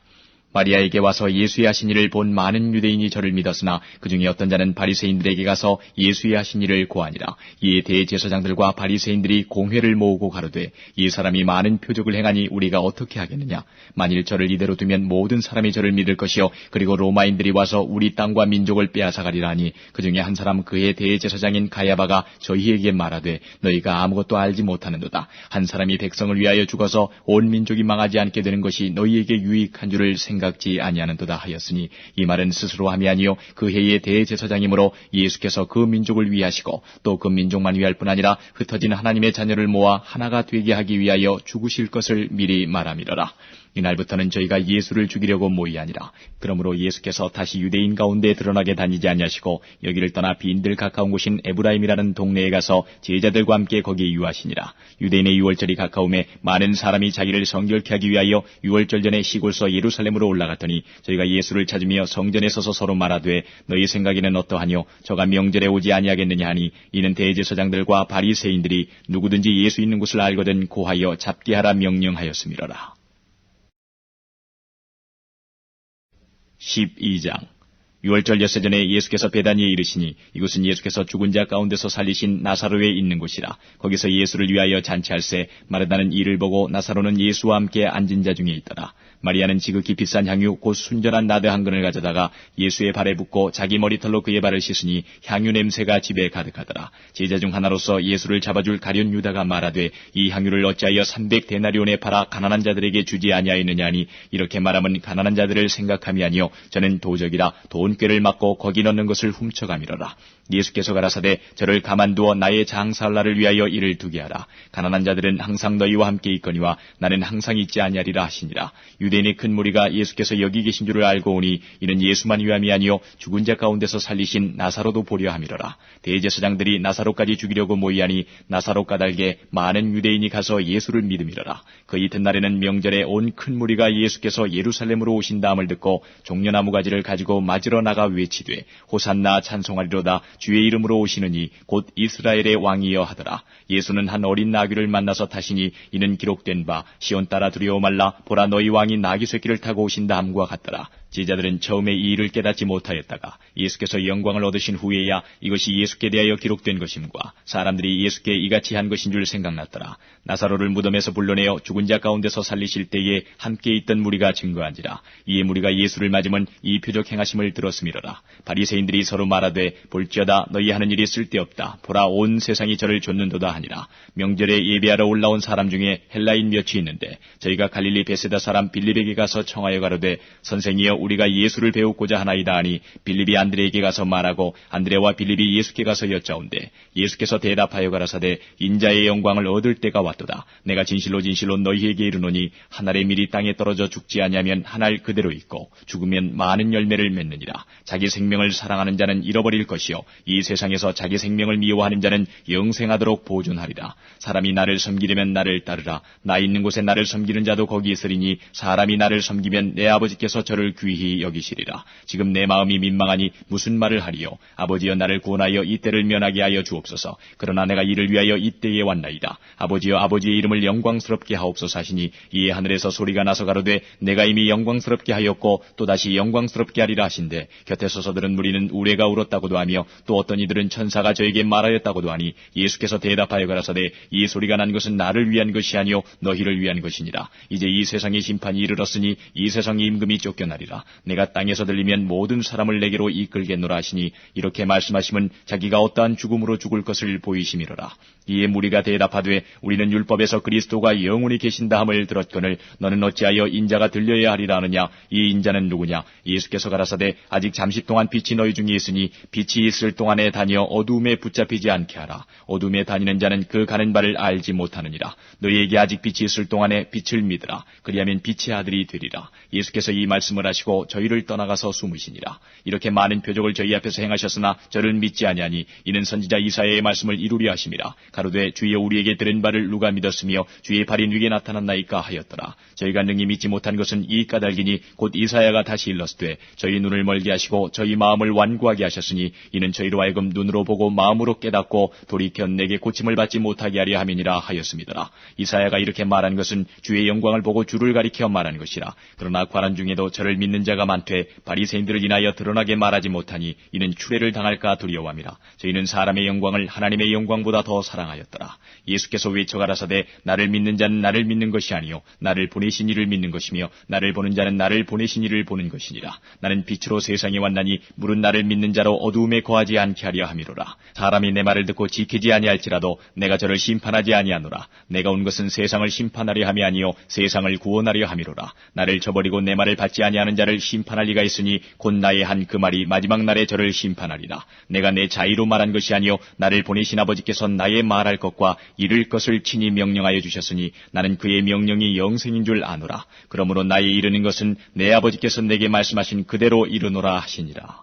마리아에게 와서 예수의 하신 일을 본 많은 유대인이 저를 믿었으나 그중에 어떤 자는 바리새인들에게 가서 예수의 하신 일을 고하니라. 이에 대제사장들과 바리새인들이 공회를 모으고 가로되 이 사람이 많은 표적을 행하니 우리가 어떻게 하겠느냐. 만일 저를 이대로 두면 모든 사람이 저를 믿을 것이요 그리고 로마인들이 와서 우리 땅과 민족을 빼앗아가리라 하니 그중에 한 사람 그의 대제사장인 가야바가 저희에게 말하되 너희가 아무것도 알지 못하는도다. 한 사람이 백성을 위하여 죽어서 온 민족이 망하지 않게 되는 것이 너희에게 유익한 줄을 생각 생각지 아니하는도다 하였으니 이 말은 스스로 함이 아니요 그 해의 대제사장이므로 예수께서 그 민족을 위하시고 또 그 민족만 위할 뿐 아니라 흩어진 하나님의 자녀를 모아 하나가 되게 하기 위하여 죽으실 것을 미리 말함이러라. 이날부터는 저희가 예수를 죽이려고 모이 아니라 그러므로 예수께서 다시 유대인 가운데 드러나게 다니지 아니하시고 여기를 떠나 비인들 가까운 곳인 에브라임이라는 동네에 가서 제자들과 함께 거기에 유하시니라. 유대인의 유월절이 가까움에 많은 사람이 자기를 성결케 하기 위하여 유월절 전에 시골서 예루살렘으로 올라갔더니 저희가 예수를 찾으며 성전에 서서 서로 말하되 너희 생각에는 어떠하뇨? 저가 명절에 오지 아니하겠느냐 하니 이는 대제사장들과 바리새인들이 누구든지 예수 있는 곳을 알거든 고하여 잡게 하라 명령하였음이로라. 12장 유월절 엿새 전에 예수께서 베다니에 이르시니 이곳은 예수께서 죽은 자 가운데서 살리신 나사로에 있는 곳이라. 거기서 예수를 위하여 잔치할새 마르다는 이를 보고 나사로는 예수와 함께 앉은 자 중에 있더라. 마리아는 지극히 비싼 향유 곧 순전한 나드 한 근을 가져다가 예수의 발에 붓고 자기 머리털로 그의 발을 씻으니 향유 냄새가 집에 가득하더라. 제자 중 하나로서 예수를 잡아줄 가룟 유다가 말하되 이 향유를 어찌하여 300데나리온에 팔아 가난한 자들에게 주지 아니하였느냐 하니 이렇게 말하면 가난한 자들을 생각함이 아니요 저는 도적이라 돈꾀를 맞고 거기 넣는 것을 훔쳐가미러라. 예수께서 가라사대 저를 가만두어 나의 장사할 날을 위하여 이를 두게 하라. 가난한 자들은 항상 너희와 함께 있거니와 나는 항상 있지 아니하리라 하시니라. 유대인의 큰 무리가 예수께서 여기 계신 줄을 알고 오니 이는 예수만 위함이 아니요 죽은 자 가운데서 살리신 나사로도 보려 함이로라. 대제사장들이 나사로까지 죽이려고 모이하니 나사로 까닭에 많은 유대인이 가서 예수를 믿음이로라. 그 이튿날에는 명절에 온 큰 무리가 예수께서 예루살렘으로 오신다함을 듣고 종려나무 가지를 가지고 맞으러 나가 외치되 호산나 찬송하리로다 주의 이름으로 오시느니 곧 이스라엘의 왕이여 하더라. 예수는 한 어린 나귀를 만나서 타시니 이는 기록된 바 시온 따라 두려워 말라 보라 너희 왕이 나귀 새끼를 타고 오신다 함과 같더라. 제자들은 처음에 이 일을 깨닫지 못하였다가 예수께서 영광을 얻으신 후에야 이것이 예수께 대하여 기록된 것임과 사람들이 예수께 이같이 한 것인 줄 생각났더라. 나사로를 무덤에서 불러내어 죽은 자 가운데서 살리실 때에 함께 있던 무리가 증거한지라. 이에 무리가 예수를 맞으면 이 표적 행하심을 들었음이로라. 바리새인들이 서로 말하되 볼지어다 너희 하는 일이 쓸데없다. 보라 온 세상이 저를 좇는도다 하니라. 명절에 예배하러 올라온 사람 중에 헬라인 몇이 있는데 저희가 갈릴리 베세다 사람 빌립에게 가서 청하여 가로되 선생이여 우리가 예수를 배우고자 하나이다 하니 빌립이 안드레에게 가서 말하고 안드레와 빌립이 예수께 가서 여짜온대 예수께서 대답하여 가라사대 인자의 영광을 얻을 때가 왔도다. 내가 진실로 진실로 너희에게 이르노니 한 알의 밀이 땅에 떨어져 죽지 아니하면 한 알 그대로 있고 죽으면 많은 열매를 맺느니라. 자기 생명을 사랑하는 자는 잃어버릴 것이요 이 세상에서 자기 생명을 미워하는 자는 영생하도록 보존하리라. 사람이 나를 섬기려면 나를 따르라. 나 있는 곳에 나를 섬기는 자도 거기 있으리니 사람이 나를 섬기면 내 아버지께서 저를 귀히 여기시리라. 지금 내 마음이 민망하니 무슨 말을 하리요. 아버지여 나를 구원하여 이 때를 면하게 하여 주옵소서. 그러나 내가 이를 위하여 이 때에 왔나이다. 아버지여 아버지의 이름을 영광스럽게 하옵소서 하시니 이에 하늘에서 소리가 나서 가로되 내가 이미 영광스럽게 하였고 또다시 영광스럽게 하리라 하신대 곁에 서서 들은 무리는 우레가 울었다고도 하며 또 어떤 이들은 천사가 저에게 말하였다고도 하니 예수께서 대답하여 가라사대 이 소리가 난 것은 나를 위한 것이 아니요 너희를 위한 것이니라. 이제 이 세상의 심판이 이르렀으니 이 세상의 임금이 쫓겨나리라. 내가 땅에서 들리면 모든 사람을 내게로 이끌겠노라 하시니 이렇게 말씀하시면 자기가 어떠한 죽음으로 죽을 것을 보이심이로라. 이에 무리가 대답하되 우리는 율법에서 그리스도가 영원히 계신다 함을 들었거늘 너는 어찌하여 인자가 들려야 하리라 하느냐. 이 인자는 누구냐. 예수께서 가라사대 아직 잠시 동안 빛이 너희 중에 있으니 빛이 있을 동안에 다니어 어두움에 붙잡히지 않게 하라. 어두움에 다니는 자는 그 가는 바를 알지 못하느니라. 너희에게 아직 빛이 있을 동안에 빛을 믿으라. 그리하면 빛의 아들이 되리라. 예수께서 이 말씀을 하시고 저희를 떠나가서 숨으시니라. 이렇게 많은 표적을 저희 앞에서 행하셨으나 저를 믿지 아니하니 이는 선지자 이사야의 말씀을 이루려 하심이라. 가로되 주여 우리에게 들은 바를 누가 믿었으며 주의 발이 누게 나타났나이까 하였더라. 저희가 능히 믿지 못한 것은 이 까닭이니 곧 이사야가 다시 일렀으되 저희 눈을 멀게 하시고 저희 마음을 완고하게 하셨으니 이는 저희로 하여금 눈으로 보고 마음으로 깨닫고 돌이켜 내게 고침을 받지 못하게 하려 함이니라 하였음이더라. 이사야가 이렇게 말한 것은 주의 영광을 보고 주를 가리켜 말한 것이라. 그러나 관원 중에도 저를 믿는 믿는 자가 많되 바리새인들을 인하여 드러나게 말하지 못하니 이는 추례를 당할까 두려워함이라. 저희는 사람의 영광을 하나님의 영광보다 더 사랑하였더라. 예수께서 외쳐 가라사대 나를 믿는 자는 나를 믿는 것이 아니요 나를 보내신 이를 믿는 것이며 나를 보는 자는 나를 보내신 이를 보는 것이니라. 나는 빛으로 세상에 왔나니 물은 나를 믿는 자로 어두움에 거하지 않게 하려 함이로라. 사람이 내 말을 듣고 지키지 아니할지라도 내가 저를 심판하지 아니하노라. 내가 온 것은 세상을 심판하려 함이 아니요 세상을 구원하려 함이로라. 나를 저버리고 내 말을 받지 아니하는 자를 심판할 리가 있으니 곧 나의 한 그 말이 마지막 날에 저를 심판하리라. 내가 내 자의로 말한 것이 아니요 나를 보내신 아버지께서 나의 말할 것과 이를 것을 친히 명령하여 주셨으니 나는 그의 명령이 영생인 줄 아노라. 그러므로 나의 이르는 것은 내 아버지께서 내게 말씀하신 그대로 이르노라 하시니라.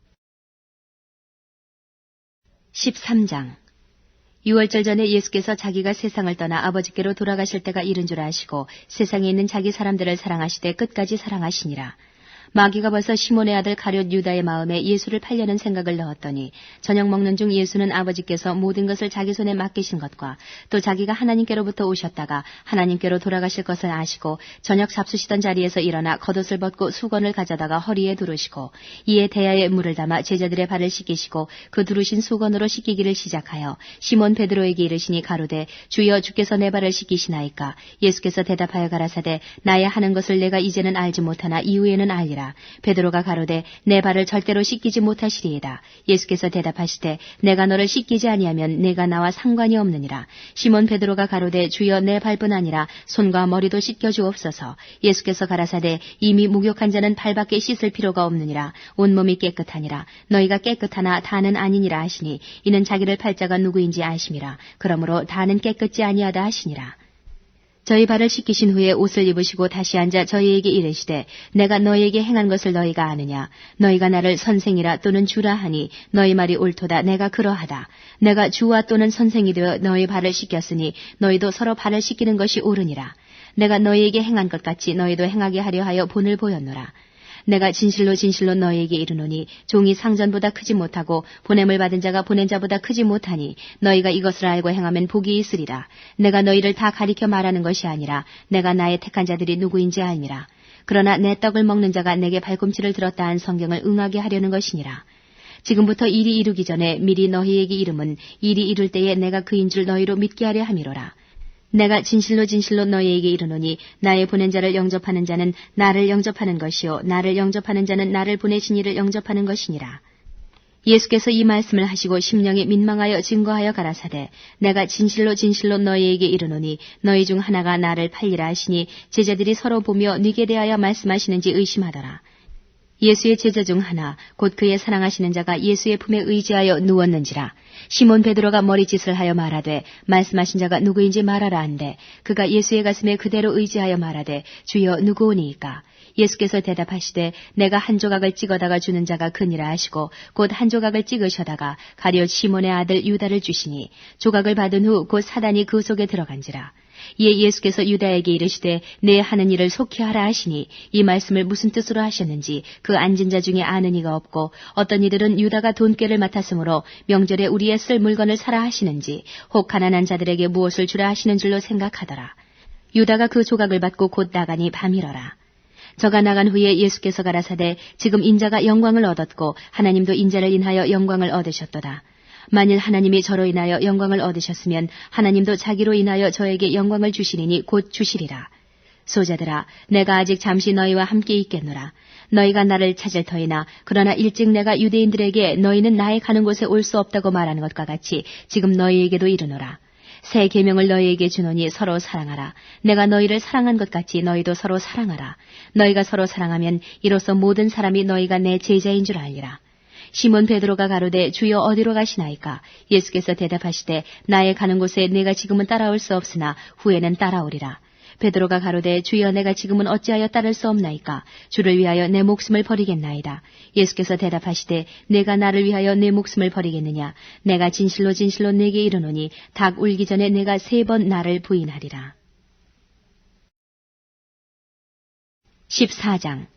13장. 6월절 전에 예수께서 자기가 세상을 떠나 아버지께로 돌아가실 때가 이른 줄 아시고 세상에 있는 자기 사람들을 사랑하시되 끝까지 사랑하시니라. 마귀가 벌써 시몬의 아들 가룟 유다의 마음에 예수를 팔려는 생각을 넣었더니 저녁 먹는 중 예수는 아버지께서 모든 것을 자기 손에 맡기신 것과 또 자기가 하나님께로부터 오셨다가 하나님께로 돌아가실 것을 아시고 저녁 잡수시던 자리에서 일어나 겉옷을 벗고 수건을 가져다가 허리에 두르시고 이에 대야에 물을 담아 제자들의 발을 씻기시고 그 두르신 수건으로 씻기기를 시작하여 시몬 베드로에게 이르시니 가로되 주여 주께서 내 발을 씻기시나이까. 예수께서 대답하여 가라사대 나의 하는 것을 내가 이제는 알지 못하나 이후에는 알리라. 베드로가 가로되 내 발을 절대로 씻기지 못하시리이다. 예수께서 대답하시되 내가 너를 씻기지 아니하면 내가 나와 상관이 없느니라. 시몬 베드로가 가로되 주여 내 발뿐 아니라 손과 머리도 씻겨 주옵소서. 예수께서 가라사대 이미 목욕한 자는 발밖에 씻을 필요가 없느니라. 온몸이 깨끗하니라. 너희가 깨끗하나 다는 아니니라 하시니 이는 자기를 팔 자가 누구인지 아심이라. 그러므로 다는 깨끗지 아니하다 하시니라. 저희 발을 씻기신 후에 옷을 입으시고 다시 앉아 저희에게 이르시되 내가 너희에게 행한 것을 너희가 아느냐. 너희가 나를 선생이라 또는 주라 하니 너희 말이 옳도다. 내가 그러하다. 내가 주와 또는 선생이 되어 너희 발을 씻겼으니 너희도 서로 발을 씻기는 것이 옳으니라. 내가 너희에게 행한 것 같이 너희도 행하게 하려 하여 본을 보였노라. 내가 진실로 진실로 너희에게 이르노니 종이 상전보다 크지 못하고 보냄을 받은 자가 보낸 자보다 크지 못하니 너희가 이것을 알고 행하면 복이 있으리라. 내가 너희를 다 가리켜 말하는 것이 아니라 내가 나의 택한 자들이 누구인지 알미라. 그러나 내 떡을 먹는 자가 내게 발꿈치를 들었다 한 성경을 응하게 하려는 것이니라. 지금부터 일이 이루기 전에 미리 너희에게 이름은 일이 이룰 때에 내가 그인 줄 너희로 믿게 하려 함이로라. 내가 진실로 진실로 너희에게 이르노니 나의 보낸 자를 영접하는 자는 나를 영접하는 것이요 나를 영접하는 자는 나를 보내신 이를 영접하는 것이니라. 예수께서 이 말씀을 하시고 심령이 민망하여 증거하여 가라사대 내가 진실로 진실로 너희에게 이르노니 너희 중 하나가 나를 팔리라 하시니 제자들이 서로 보며 네게 대하여 말씀하시는지 의심하더라. 예수의 제자 중 하나 곧 그의 사랑하시는 자가 예수의 품에 의지하여 누웠는지라. 시몬 베드로가 머리짓을 하여 말하되 말씀하신 자가 누구인지 말하라 한데 그가 예수의 가슴에 그대로 의지하여 말하되 주여 누구오니이까. 예수께서 대답하시되 내가 한 조각을 찍어다가 주는 자가 그니라 하시고 곧 한 조각을 찍으셔다가 가룟 시몬의 아들 유다를 주시니 조각을 받은 후 곧 사단이 그 속에 들어간지라. 이에 예수께서 유다에게 이르시되 내 하는 일을 속히 하라 하시니 이 말씀을 무슨 뜻으로 하셨는지 그 앉은 자 중에 아는 이가 없고 어떤 이들은 유다가 돈꾀를 맡았으므로 명절에 우리의 쓸 물건을 사라 하시는지 혹 가난한 자들에게 무엇을 주라 하시는 줄로 생각하더라. 유다가 그 조각을 받고 곧 나가니 밤이러라. 저가 나간 후에 예수께서 가라사대 지금 인자가 영광을 얻었고 하나님도 인자를 인하여 영광을 얻으셨도다. 만일 하나님이 저로 인하여 영광을 얻으셨으면 하나님도 자기로 인하여 저에게 영광을 주시리니 곧 주시리라. 소자들아 내가 아직 잠시 너희와 함께 있겠노라. 너희가 나를 찾을 터이나 그러나 일찍 내가 유대인들에게 너희는 나의 가는 곳에 올 수 없다고 말하는 것과 같이 지금 너희에게도 이르노라. 새 계명을 너희에게 주노니 서로 사랑하라. 내가 너희를 사랑한 것 같이 너희도 서로 사랑하라. 너희가 서로 사랑하면 이로써 모든 사람이 너희가 내 제자인 줄 알리라. 시몬 베드로가 가로되 주여 어디로 가시나이까. 예수께서 대답하시되 나의 가는 곳에 내가 지금은 따라올 수 없으나 후에는 따라오리라. 베드로가 가로되 주여 내가 지금은 어찌하여 따를 수 없나이까. 주를 위하여 내 목숨을 버리겠나이다. 예수께서 대답하시되 내가 나를 위하여 내 목숨을 버리겠느냐. 내가 진실로 진실로 내게 이르노니 닭 울기 전에 내가 3번 나를 부인하리라. 14장.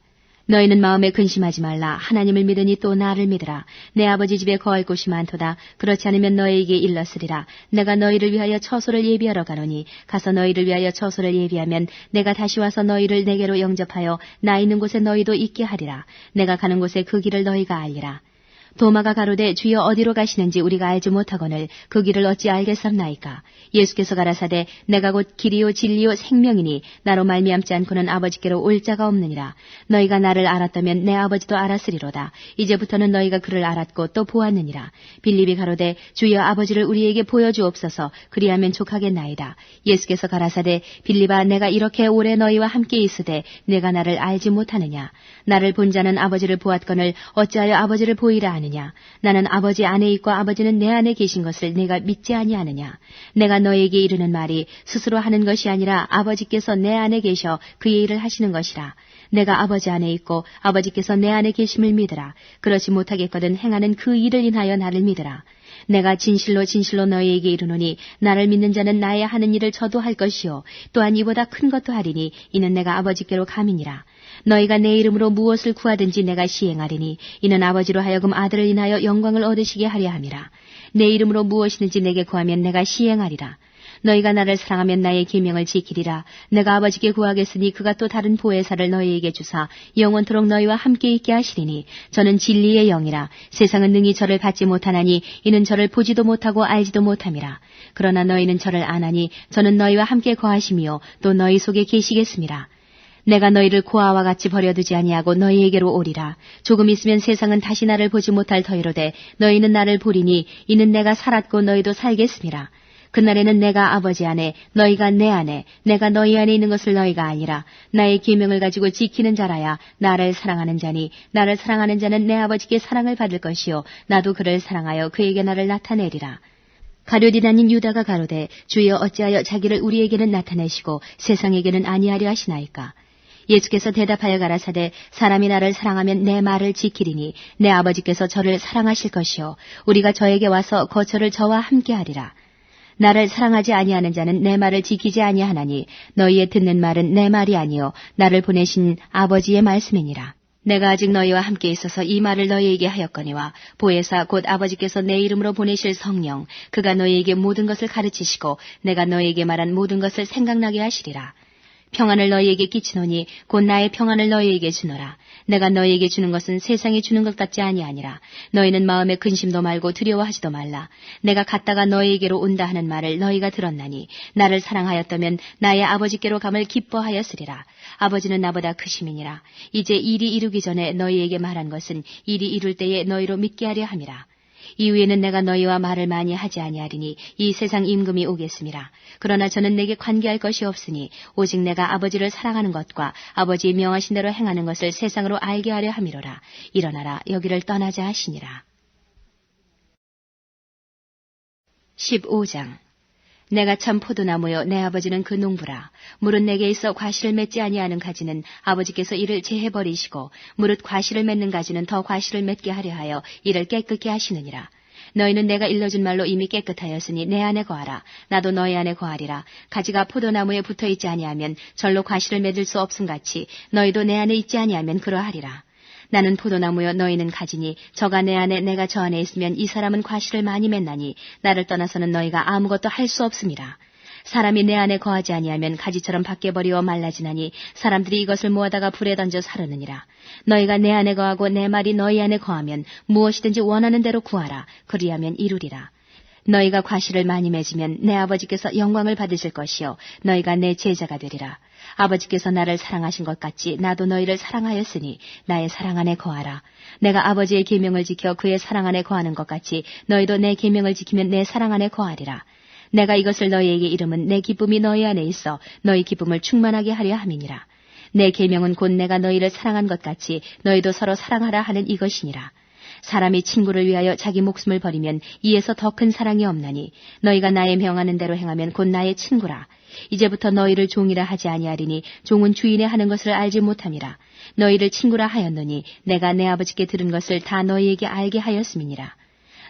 너희는 마음에 근심하지 말라. 하나님을 믿으니 또 나를 믿으라. 내 아버지 집에 거할 곳이 많도다. 그렇지 않으면 너희에게 일렀으리라. 내가 너희를 위하여 처소를 예비하러 가노니 가서 너희를 위하여 처소를 예비하면 내가 다시 와서 너희를 내게로 영접하여 나 있는 곳에 너희도 있게 하리라. 내가 가는 곳에 그 길을 너희가 알리라. 도마가 가로되 주여 어디로 가시는지 우리가 알지 못하거늘 그 길을 어찌 알겠습나이까. 예수께서 가라사대 내가 곧 길이요 진리요 생명이니 나로 말미암지 않고는 아버지께로 올 자가 없느니라. 너희가 나를 알았다면 내 아버지도 알았으리로다. 이제부터는 너희가 그를 알았고 또 보았느니라. 빌립이 가로되 주여 아버지를 우리에게 보여주옵소서. 그리하면 족하겠나이다. 예수께서 가라사대 빌립아 내가 이렇게 오래 너희와 함께 있으되 내가 나를 알지 못하느냐. 나를 본 자는 아버지를 보았거늘 어찌하여 아버지를 보이라 하느냐. 나는 아버지 안에 있고 아버지는 내 안에 계신 것을 내가 믿지 아니하느냐. 내가 너에게 이르는 말이 스스로 하는 것이 아니라 아버지께서 내 안에 계셔 그의 일을 하시는 것이라. 내가 아버지 안에 있고 아버지께서 내 안에 계심을 믿으라. 그렇지 못하겠거든 행하는 그 일을 인하여 나를 믿으라. 내가 진실로 진실로 너희에게 이르노니 나를 믿는 자는 나의 하는 일을 저도 할 것이요 또한 이보다 큰 것도 하리니 이는 내가 아버지께로 감이니라. 너희가 내 이름으로 무엇을 구하든지 내가 시행하리니 이는 아버지로 하여금 아들을 인하여 영광을 얻으시게 하려 함이라. 내 이름으로 무엇이든지 내게 구하면 내가 시행하리라. 너희가 나를 사랑하면 나의 계명을 지키리라. 내가 아버지께 구하겠으니 그가 또 다른 보혜사를 너희에게 주사 영원토록 너희와 함께 있게 하시리니 저는 진리의 영이라. 세상은 능히 저를 받지 못하나니 이는 저를 보지도 못하고 알지도 못함이라. 그러나 너희는 저를 아나니 저는 너희와 함께 거하심이요 또 너희 속에 계시겠음이라. 내가 너희를 고아와 같이 버려두지 아니하고 너희에게로 오리라. 조금 있으면 세상은 다시 나를 보지 못할 터이로되 너희는 나를 보리니 이는 내가 살았고 너희도 살겠음이라. 그날에는 내가 아버지 안에 너희가 내 안에 내가 너희 안에 있는 것을 너희가 아니라 나의 계명을 가지고 지키는 자라야 나를 사랑하는 자니 나를 사랑하는 자는 내 아버지께 사랑을 받을 것이요 나도 그를 사랑하여 그에게 나를 나타내리라. 가룟이 다닌 유다가 가로되 주여 어찌하여 자기를 우리에게는 나타내시고 세상에게는 아니하려 하시나이까. 예수께서 대답하여 가라사대 사람이 나를 사랑하면 내 말을 지키리니 내 아버지께서 저를 사랑하실 것이요 우리가 저에게 와서 거처를 저와 함께 하리라. 나를 사랑하지 아니하는 자는 내 말을 지키지 아니하나니 너희의 듣는 말은 내 말이 아니요 나를 보내신 아버지의 말씀이니라. 내가 아직 너희와 함께 있어서 이 말을 너희에게 하였거니와 보혜사 곧 아버지께서 내 이름으로 보내실 성령 그가 너희에게 모든 것을 가르치시고 내가 너희에게 말한 모든 것을 생각나게 하시리라. 평안을 너희에게 끼치노니 곧 나의 평안을 너희에게 주노라. 내가 너희에게 주는 것은 세상이 주는 것 같지 아니하니라. 너희는 마음에 근심도 말고 두려워하지도 말라. 내가 갔다가 너희에게로 온다 하는 말을 너희가 들었나니 나를 사랑하였다면 나의 아버지께로 감을 기뻐하였으리라. 아버지는 나보다 크심이니라. 이제 일이 이루기 전에 너희에게 말한 것은 일이 이룰 때에 너희로 믿게 하려 함이라. 이후에는 내가 너희와 말을 많이 하지 아니하리니 이 세상 임금이 오겠음이라. 그러나 저는 내게 관계할 것이 없으니 오직 내가 아버지를 사랑하는 것과 아버지의 명하신 대로 행하는 것을 세상으로 알게 하려 함이로라. 일어나라 여기를 떠나자 하시니라. 15장 내가 참 포도나무요 내 아버지는 그 농부라. 무릇 내게 있어 과실을 맺지 아니하는 가지는 아버지께서 이를 제해버리시고 무릇 과실을 맺는 가지는 더 과실을 맺게 하려 하여 이를 깨끗게 하시느니라. 너희는 내가 일러준 말로 이미 깨끗하였으니 내 안에 거하라. 나도 너희 안에 거하리라. 가지가 포도나무에 붙어있지 아니하면 절로 과실을 맺을 수 없음같이 너희도 내 안에 있지 아니하면 그러하리라. 나는 포도나무여 너희는 가지니 저가 내 안에 내가 저 안에 있으면 이 사람은 과실을 많이 맺나니 나를 떠나서는 너희가 아무것도 할 수 없음이라. 사람이 내 안에 거하지 아니하면 가지처럼 밖에 버리어 말라지나니 사람들이 이것을 모아다가 불에 던져 사르느니라. 너희가 내 안에 거하고 내 말이 너희 안에 거하면 무엇이든지 원하는 대로 구하라. 그리하면 이루리라. 너희가 과실을 많이 맺으면 내 아버지께서 영광을 받으실 것이요 너희가 내 제자가 되리라. 아버지께서 나를 사랑하신 것 같이 나도 너희를 사랑하였으니 나의 사랑 안에 거하라. 내가 아버지의 계명을 지켜 그의 사랑 안에 거하는 것 같이 너희도 내 계명을 지키면 내 사랑 안에 거하리라. 내가 이것을 너희에게 이름은 내 기쁨이 너희 안에 있어 너희 기쁨을 충만하게 하려 함이니라. 내 계명은 곧 내가 너희를 사랑한 것 같이 너희도 서로 사랑하라 하는 이것이니라. 사람이 친구를 위하여 자기 목숨을 버리면 이에서 더 큰 사랑이 없나니 너희가 나의 명하는 대로 행하면 곧 나의 친구라. 이제부터 너희를 종이라 하지 아니하리니 종은 주인의 하는 것을 알지 못함이라. 너희를 친구라 하였노니 내가 내 아버지께 들은 것을 다 너희에게 알게 하였음이니라.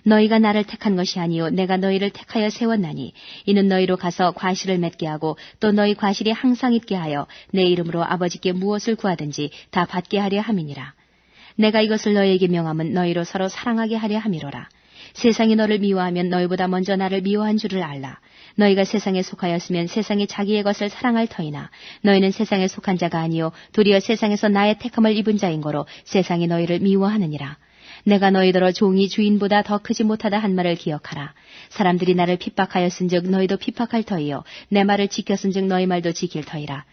너희가 나를 택한 것이 아니요 내가 너희를 택하여 세웠나니 이는 너희로 가서 과실을 맺게 하고 또 너희 과실이 항상 있게 하여 내 이름으로 아버지께 무엇을 구하든지 다 받게 하려 함이니라. 내가 이것을 너희에게 명함은 너희로 서로 사랑하게 하려 함이로라. 세상이 너를 미워하면 너희보다 먼저 나를 미워한 줄을 알라. 너희가 세상에 속하였으면 세상이 자기의 것을 사랑할 터이나 너희는 세상에 속한 자가 아니요 도리어 세상에서 나의 택함을 입은 자인 거로 세상이 너희를 미워하느니라. 내가 너희더러 종이 주인보다 더 크지 못하다 한 말을 기억하라. 사람들이 나를 핍박하였은즉 너희도 핍박할 터이요 내 말을 지켰은즉 너희 말도 지킬 터이라.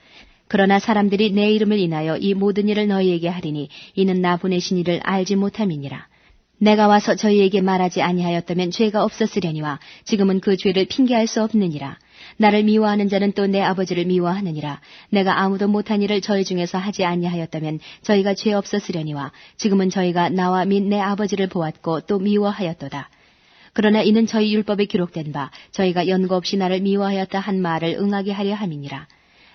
그러나 사람들이 내 이름을 인하여 이 모든 일을 너희에게 하리니 이는 나 보내신 이를 알지 못함이니라. 내가 와서 저희에게 말하지 아니하였다면 죄가 없었으려니와 지금은 그 죄를 핑계할 수 없느니라. 나를 미워하는 자는 또 내 아버지를 미워하느니라. 내가 아무도 못한 일을 저희 중에서 하지 아니하였다면 저희가 죄 없었으려니와 지금은 저희가 나와 및 내 아버지를 보았고 또 미워하였도다. 그러나 이는 저희 율법에 기록된 바 저희가 연고 없이 나를 미워하였다 한 말을 응하게 하려 함이니라.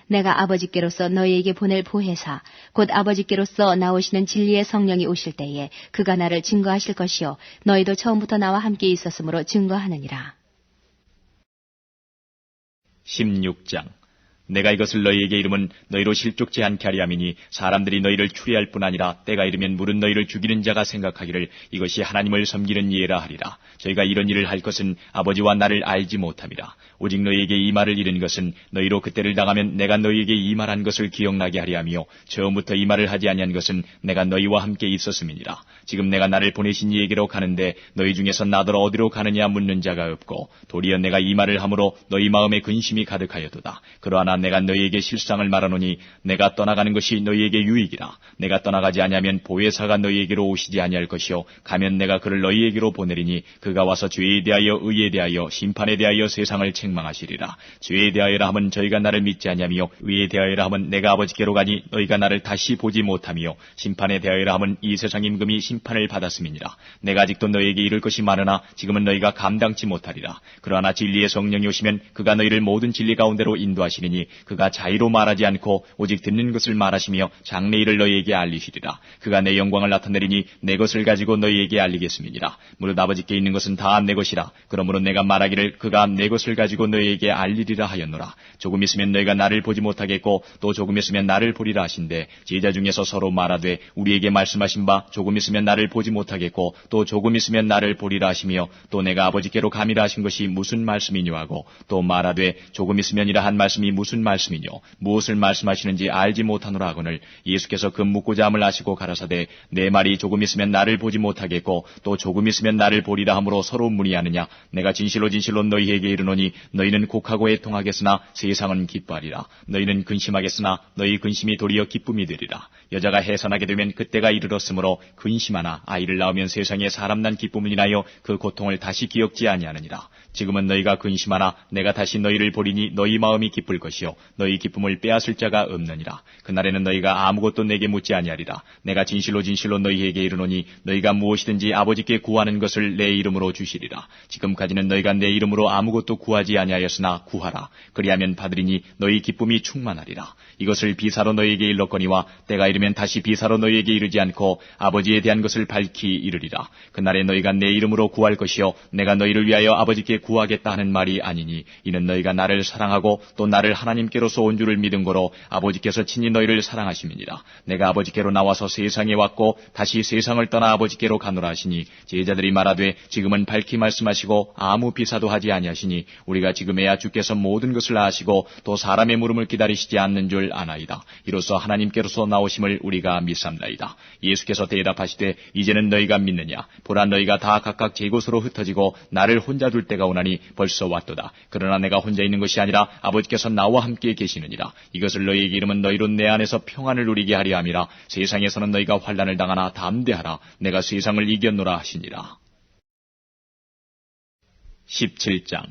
내가 아버지께로서 너희에게 보낼 보혜사 곧 아버지께로서 나오시는 진리의 성령이 오실 때에 그가 나를 증거하실 것이요 너희도 처음부터 나와 함께 있었으므로 증거하느니라. 16장. 내가 이것을 너희에게 이름은 너희로 실족지 않게 하려 함이니 사람들이 너희를 추리할 뿐 아니라 때가 이르면 물은 너희를 죽이는 자가 생각하기를 이것이 하나님을 섬기는 예라 하리라. 저희가 이런 일을 할 것은 아버지와 나를 알지 못함이라. 오직 너희에게 이 말을 이른 것은 너희로 그때를 당하면 내가 너희에게 이 말한 것을 기억나게 하려 하며 처음부터 이 말을 하지 아니한 것은 내가 너희와 함께 있었음이니라. 지금 내가 나를 보내신 이에게로 가는데 너희 중에서 나더러 어디로 가느냐 묻는 자가 없고 도리어 내가 이 말을 함으로 너희 마음에 근심이 가득하여도다. 그러나 내가 너희에게 실상을 말하노니 내가 떠나가는 것이 너희에게 유익이라. 내가 떠나가지 아니하면 보혜사가 너희에게로 오시지 아니할 것이요 가면 내가 그를 너희에게로 보내리니 그가 와서 죄에 대하여 의에 대하여 심판에 대하여 세상을 책망하시리라. 죄에 대하여라 하면 저희가 나를 믿지 아니하며 의에 대하여라 하면 내가 아버지께로 가니 너희가 나를 다시 보지 못하며 심판에 대하여라 하면 이 세상 임금이 심판을 받았음이니라. 내가 아직도 너희에게 이를 것이 많으나 지금은 너희가 감당치 못하리라. 그러나 진리의 성령이 오시면 그가 너희를 모든 진리 가운데로 인도하시리니 그가 자의로 말하지 않고 오직 듣는 것을 말하시며 장래일을 너희에게 알리시리라. 그가 내 영광을 나타내리니 내 것을 가지고 너희에게 알리겠음이니라. 무릇 아버지께 있는 것은 다 내 것이라. 그러므로 내가 말하기를 그가 내 것을 가지고 너희에게 알리리라 하였노라. 조금 있으면 너희가 나를 보지 못하겠고 또 조금 있으면 나를 보리라 하신대 제자 중에서 서로 말하되 우리에게 말씀하신 바 조금 있으면 나를 보지 못하겠고 또 조금 있으면 나를 보리라 하시며 또 내가 아버지께로 감이라 하신 것이 무슨 말씀이뇨 하고 또 말하되 조금 있으면이라 한 말씀이 무슨 말씀이뇨 무엇을 말씀하시는지 알지 못하노라 하거늘 예수께서 그 묻고자 함을 아시고 가라사대 내 말이 조금 있으면 나를 보지 못하겠고 또 조금 있으면 나를 보리라 함으로 서로 문의하느냐 내가 진실로 진실로 너희에게 이르노니 너희는 곡하고 애통하겠으나 세상은 기뻐하리라. 너희는 근심하겠으나 너희 근심이 도리어 기쁨이 되리라. 여자가 해산하게 되면 그때가 이르렀으므로 근심하나 아이를 낳으면 세상에 사람 난 기쁨을 인하여 그 고통을 다시 기억지 아니하느니라. 지금은 너희가 근심하나 내가 다시 너희를 보리니 너희 마음이 기쁠 것이요 너희 기쁨을 빼앗을 자가 없느니라. 그날에는 너희가 아무것도 내게 묻지 아니하리라. 내가 진실로 진실로 너희에게 이르노니 너희가 무엇이든지 아버지께 구하는 것을 내 이름으로 주시리라. 지금까지는 너희가 내 이름으로 아무것도 구하지 아니하였으나 구하라. 그리하면 받으리니 너희 기쁨이 충만하리라. 이것을 비사로 너희에게 일렀거니와 때가 이르면 다시 비사로 너희에게 이르지 않고 아버지에 대한 것을 밝히 이르리라. 그날에 너희가 내 이름으로 구할 것이요 내가 너희를 위하여 아버지께 구하겠다 하는 말이 아니니 이는 너희가 나를 사랑하고 또 나를 하나님께로서 온 줄을 믿은 거로 아버지께서 친히 너희를 사랑하심이니라. 내가 아버지께로 나와서 세상에 왔고 다시 세상을 떠나 아버지께로 가노라 하시니 제자들이 말하되 지금은 밝히 말씀하시고 아무 비사도 하지 아니하시니 우리가 지금에야 주께서 모든 것을 아시고 또 사람의 물음을 기다리시지 않는 줄 아나이다. 이로써 하나님께로서 나오심을 우리가 믿삼나이다. 예수께서 대답하시되 이제는 너희가 믿느냐? 보라 너희가 다 각각 제 곳으로 흩어지고 나를 혼자 둘 때가 오나니 벌써 왔도다. 그러나 내가 혼자 있는 것이 아니라 아버지께서 나와 함께 계시느니라. 이것을 너희에게 이르면 너희로 내 안에서 평안을 누리게 하려 함이라. 세상에서는 너희가 환난을 당하나 담대하라. 내가 세상을 이겼노라 하시니라. 17장.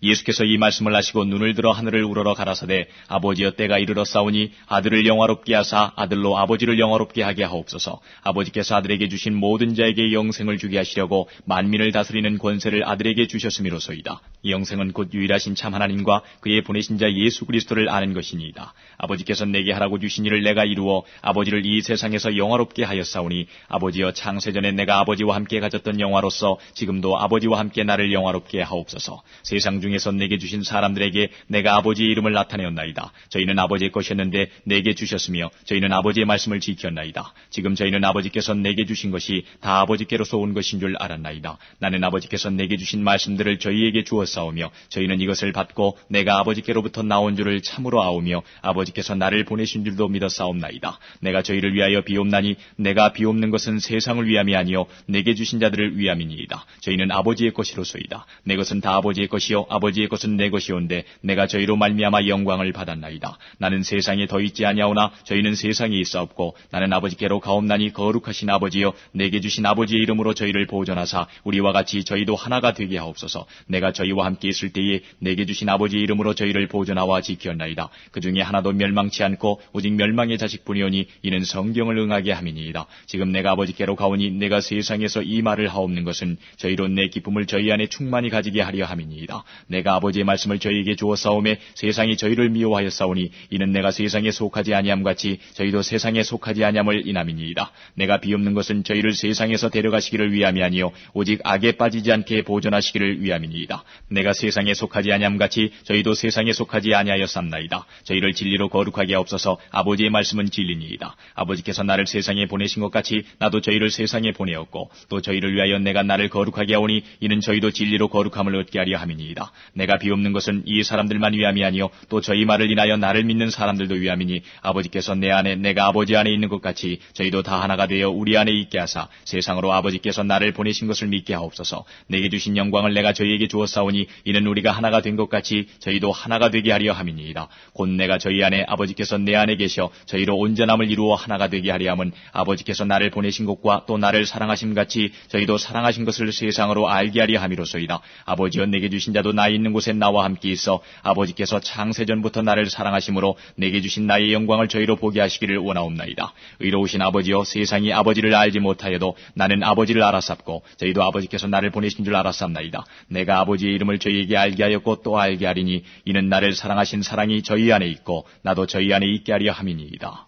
예수께서 이 말씀을 하시고 눈을 들어 하늘을 우러러 가라사대 아버지여 때가 이르러 싸우니 아들을 영화롭게 하사 아들로 아버지를 영화롭게 하게 하옵소서. 아버지께서 아들에게 주신 모든 자에게 영생을 주게 하시려고 만민을 다스리는 권세를 아들에게 주셨음이로소이다. 이 영생은 곧 유일하신 참 하나님과 그의 보내신 자 예수 그리스도를 아는 것이니이다. 아버지께서 내게 하라고 주신 일을 내가 이루어 아버지를 이 세상에서 영화롭게 하였사오니 아버지여 창세전에 내가 아버지와 함께 가졌던 영화로서 지금도 아버지와 함께 나를 영화롭게 하옵소서. 세상 중에서 내게 주신 사람들에게 내가 아버지의 이름을 나타내었나이다. 저희는 아버지의 것이었는데 내게 주셨으며 저희는 아버지의 말씀을 지켰나이다. 지금 저희는 아버지께서 내게 주신 것이 다 아버지께로서 온 것인 줄 알았나이다. 나는 아버지께서 내게 주신 말씀들을 저희에게 주었사오며 저희는 이것을 받고 내가 아버지께로부터 나온 줄을 참으로 아오며 아버지께서 나를 보내신 줄도 믿었사옵나이다. 내가 저희를 위하여 비옵나니 내가 비옵는 것은 세상을 위함이 아니요 내게 주신 자들을 위함이니이다. 저희는 아버지의 것이로소이다. 내 것은 다 아버지의 것이요 아버지의 것은 내 것이온데 내가 저희로 말미암아 영광을 받았나이다. 나는 세상에 더 있지 아니하오나 저희는 세상에 있사옵고 나는 아버지께로 가옵나니 거룩하신 아버지여 내게 주신 아버지의 이름으로 저희를 보존하사 우리와 같이 저희도 하나가 되게 하옵소서. 내가 저희와 함께 있을 때에 내게 주신 아버지의 이름으로 저희를 보존하와 지켰나이다. 그 중에 하나도 멸망치 않고 오직 멸망의 자식뿐이오니 이는 성경을 응하게 함이니이다. 지금 내가 아버지께로 가오니 내가 세상에서 이 말을 하옵는 것은 저희로 내 기쁨을 저희 안에 충만히 가지게 하려 함이니이다. 내가 아버지의 말씀을 저희에게 주었사오매 세상이 저희를 미워하였사오니 이는 내가 세상에 속하지 아니함 같이 저희도 세상에 속하지 아니함을 인함이니이다. 내가 비옵는 것은 저희를 세상에서 데려가시기를 위함이 아니요 오직 악에 빠지지 않게 보존하시기를 위함이니이다. 내가 세상에 속하지 아니함 같이 저희도 세상에 속하지 아니하였삼나이다. 저희를 진리로 거룩하게 하옵소서. 아버지의 말씀은 진리니이다. 아버지께서 나를 세상에 보내신 것 같이 나도 저희를 세상에 보내었고 또 저희를 위하여 내가 나를 거룩하게 하오니 이는 저희도 진리로 거룩함을 얻게 하려 함이니이다. 내가 비옵는 것은 이 사람들만 위함이 아니요 또 저희 말을 인하여 나를 믿는 사람들도 위함이니 아버지께서 내 안에 내가 아버지 안에 있는 것 같이 저희도 다 하나가 되어 우리 안에 있게 하사 세상으로 아버지께서 나를 보내신 것을 믿게 하옵소서. 내게 주신 영광을 내가 저희에게 주었사오니 이는 우리가 하나가 된 것 같이 저희도 하나가 되게 하려 함이니이다. 곧 내가 저희 안에 아버지께서 내 안에 계셔 저희로 온전함을 이루어 하나가 되게 하려 함은 아버지께서 나를 보내신 것과 또 나를 사랑하심 같이 저희도 사랑하신 것을 세상으로 알게 하려 함이로소이다. 아버지여 내게 주신 자도 나 있는 곳에 나와 함께 있어 아버지께서 창세전부터 나를 사랑하심으로 내게 주신 나의 영광을 저희로 보게 하시기를 원하옵나이다. 의로우신 아버지여 세상이 아버지를 알지 못하여도 나는 아버지를 알았sap고 저희도 아버지께서 나를 보내신 줄 알았sap나이다. 내가 아버지의 이름을 저희에게 알게 하였고 또 알게 하리니 이는 나를 사랑하신 사랑이 저희 안에 있고 나도 저희 안에 있게 하려 함이니이다.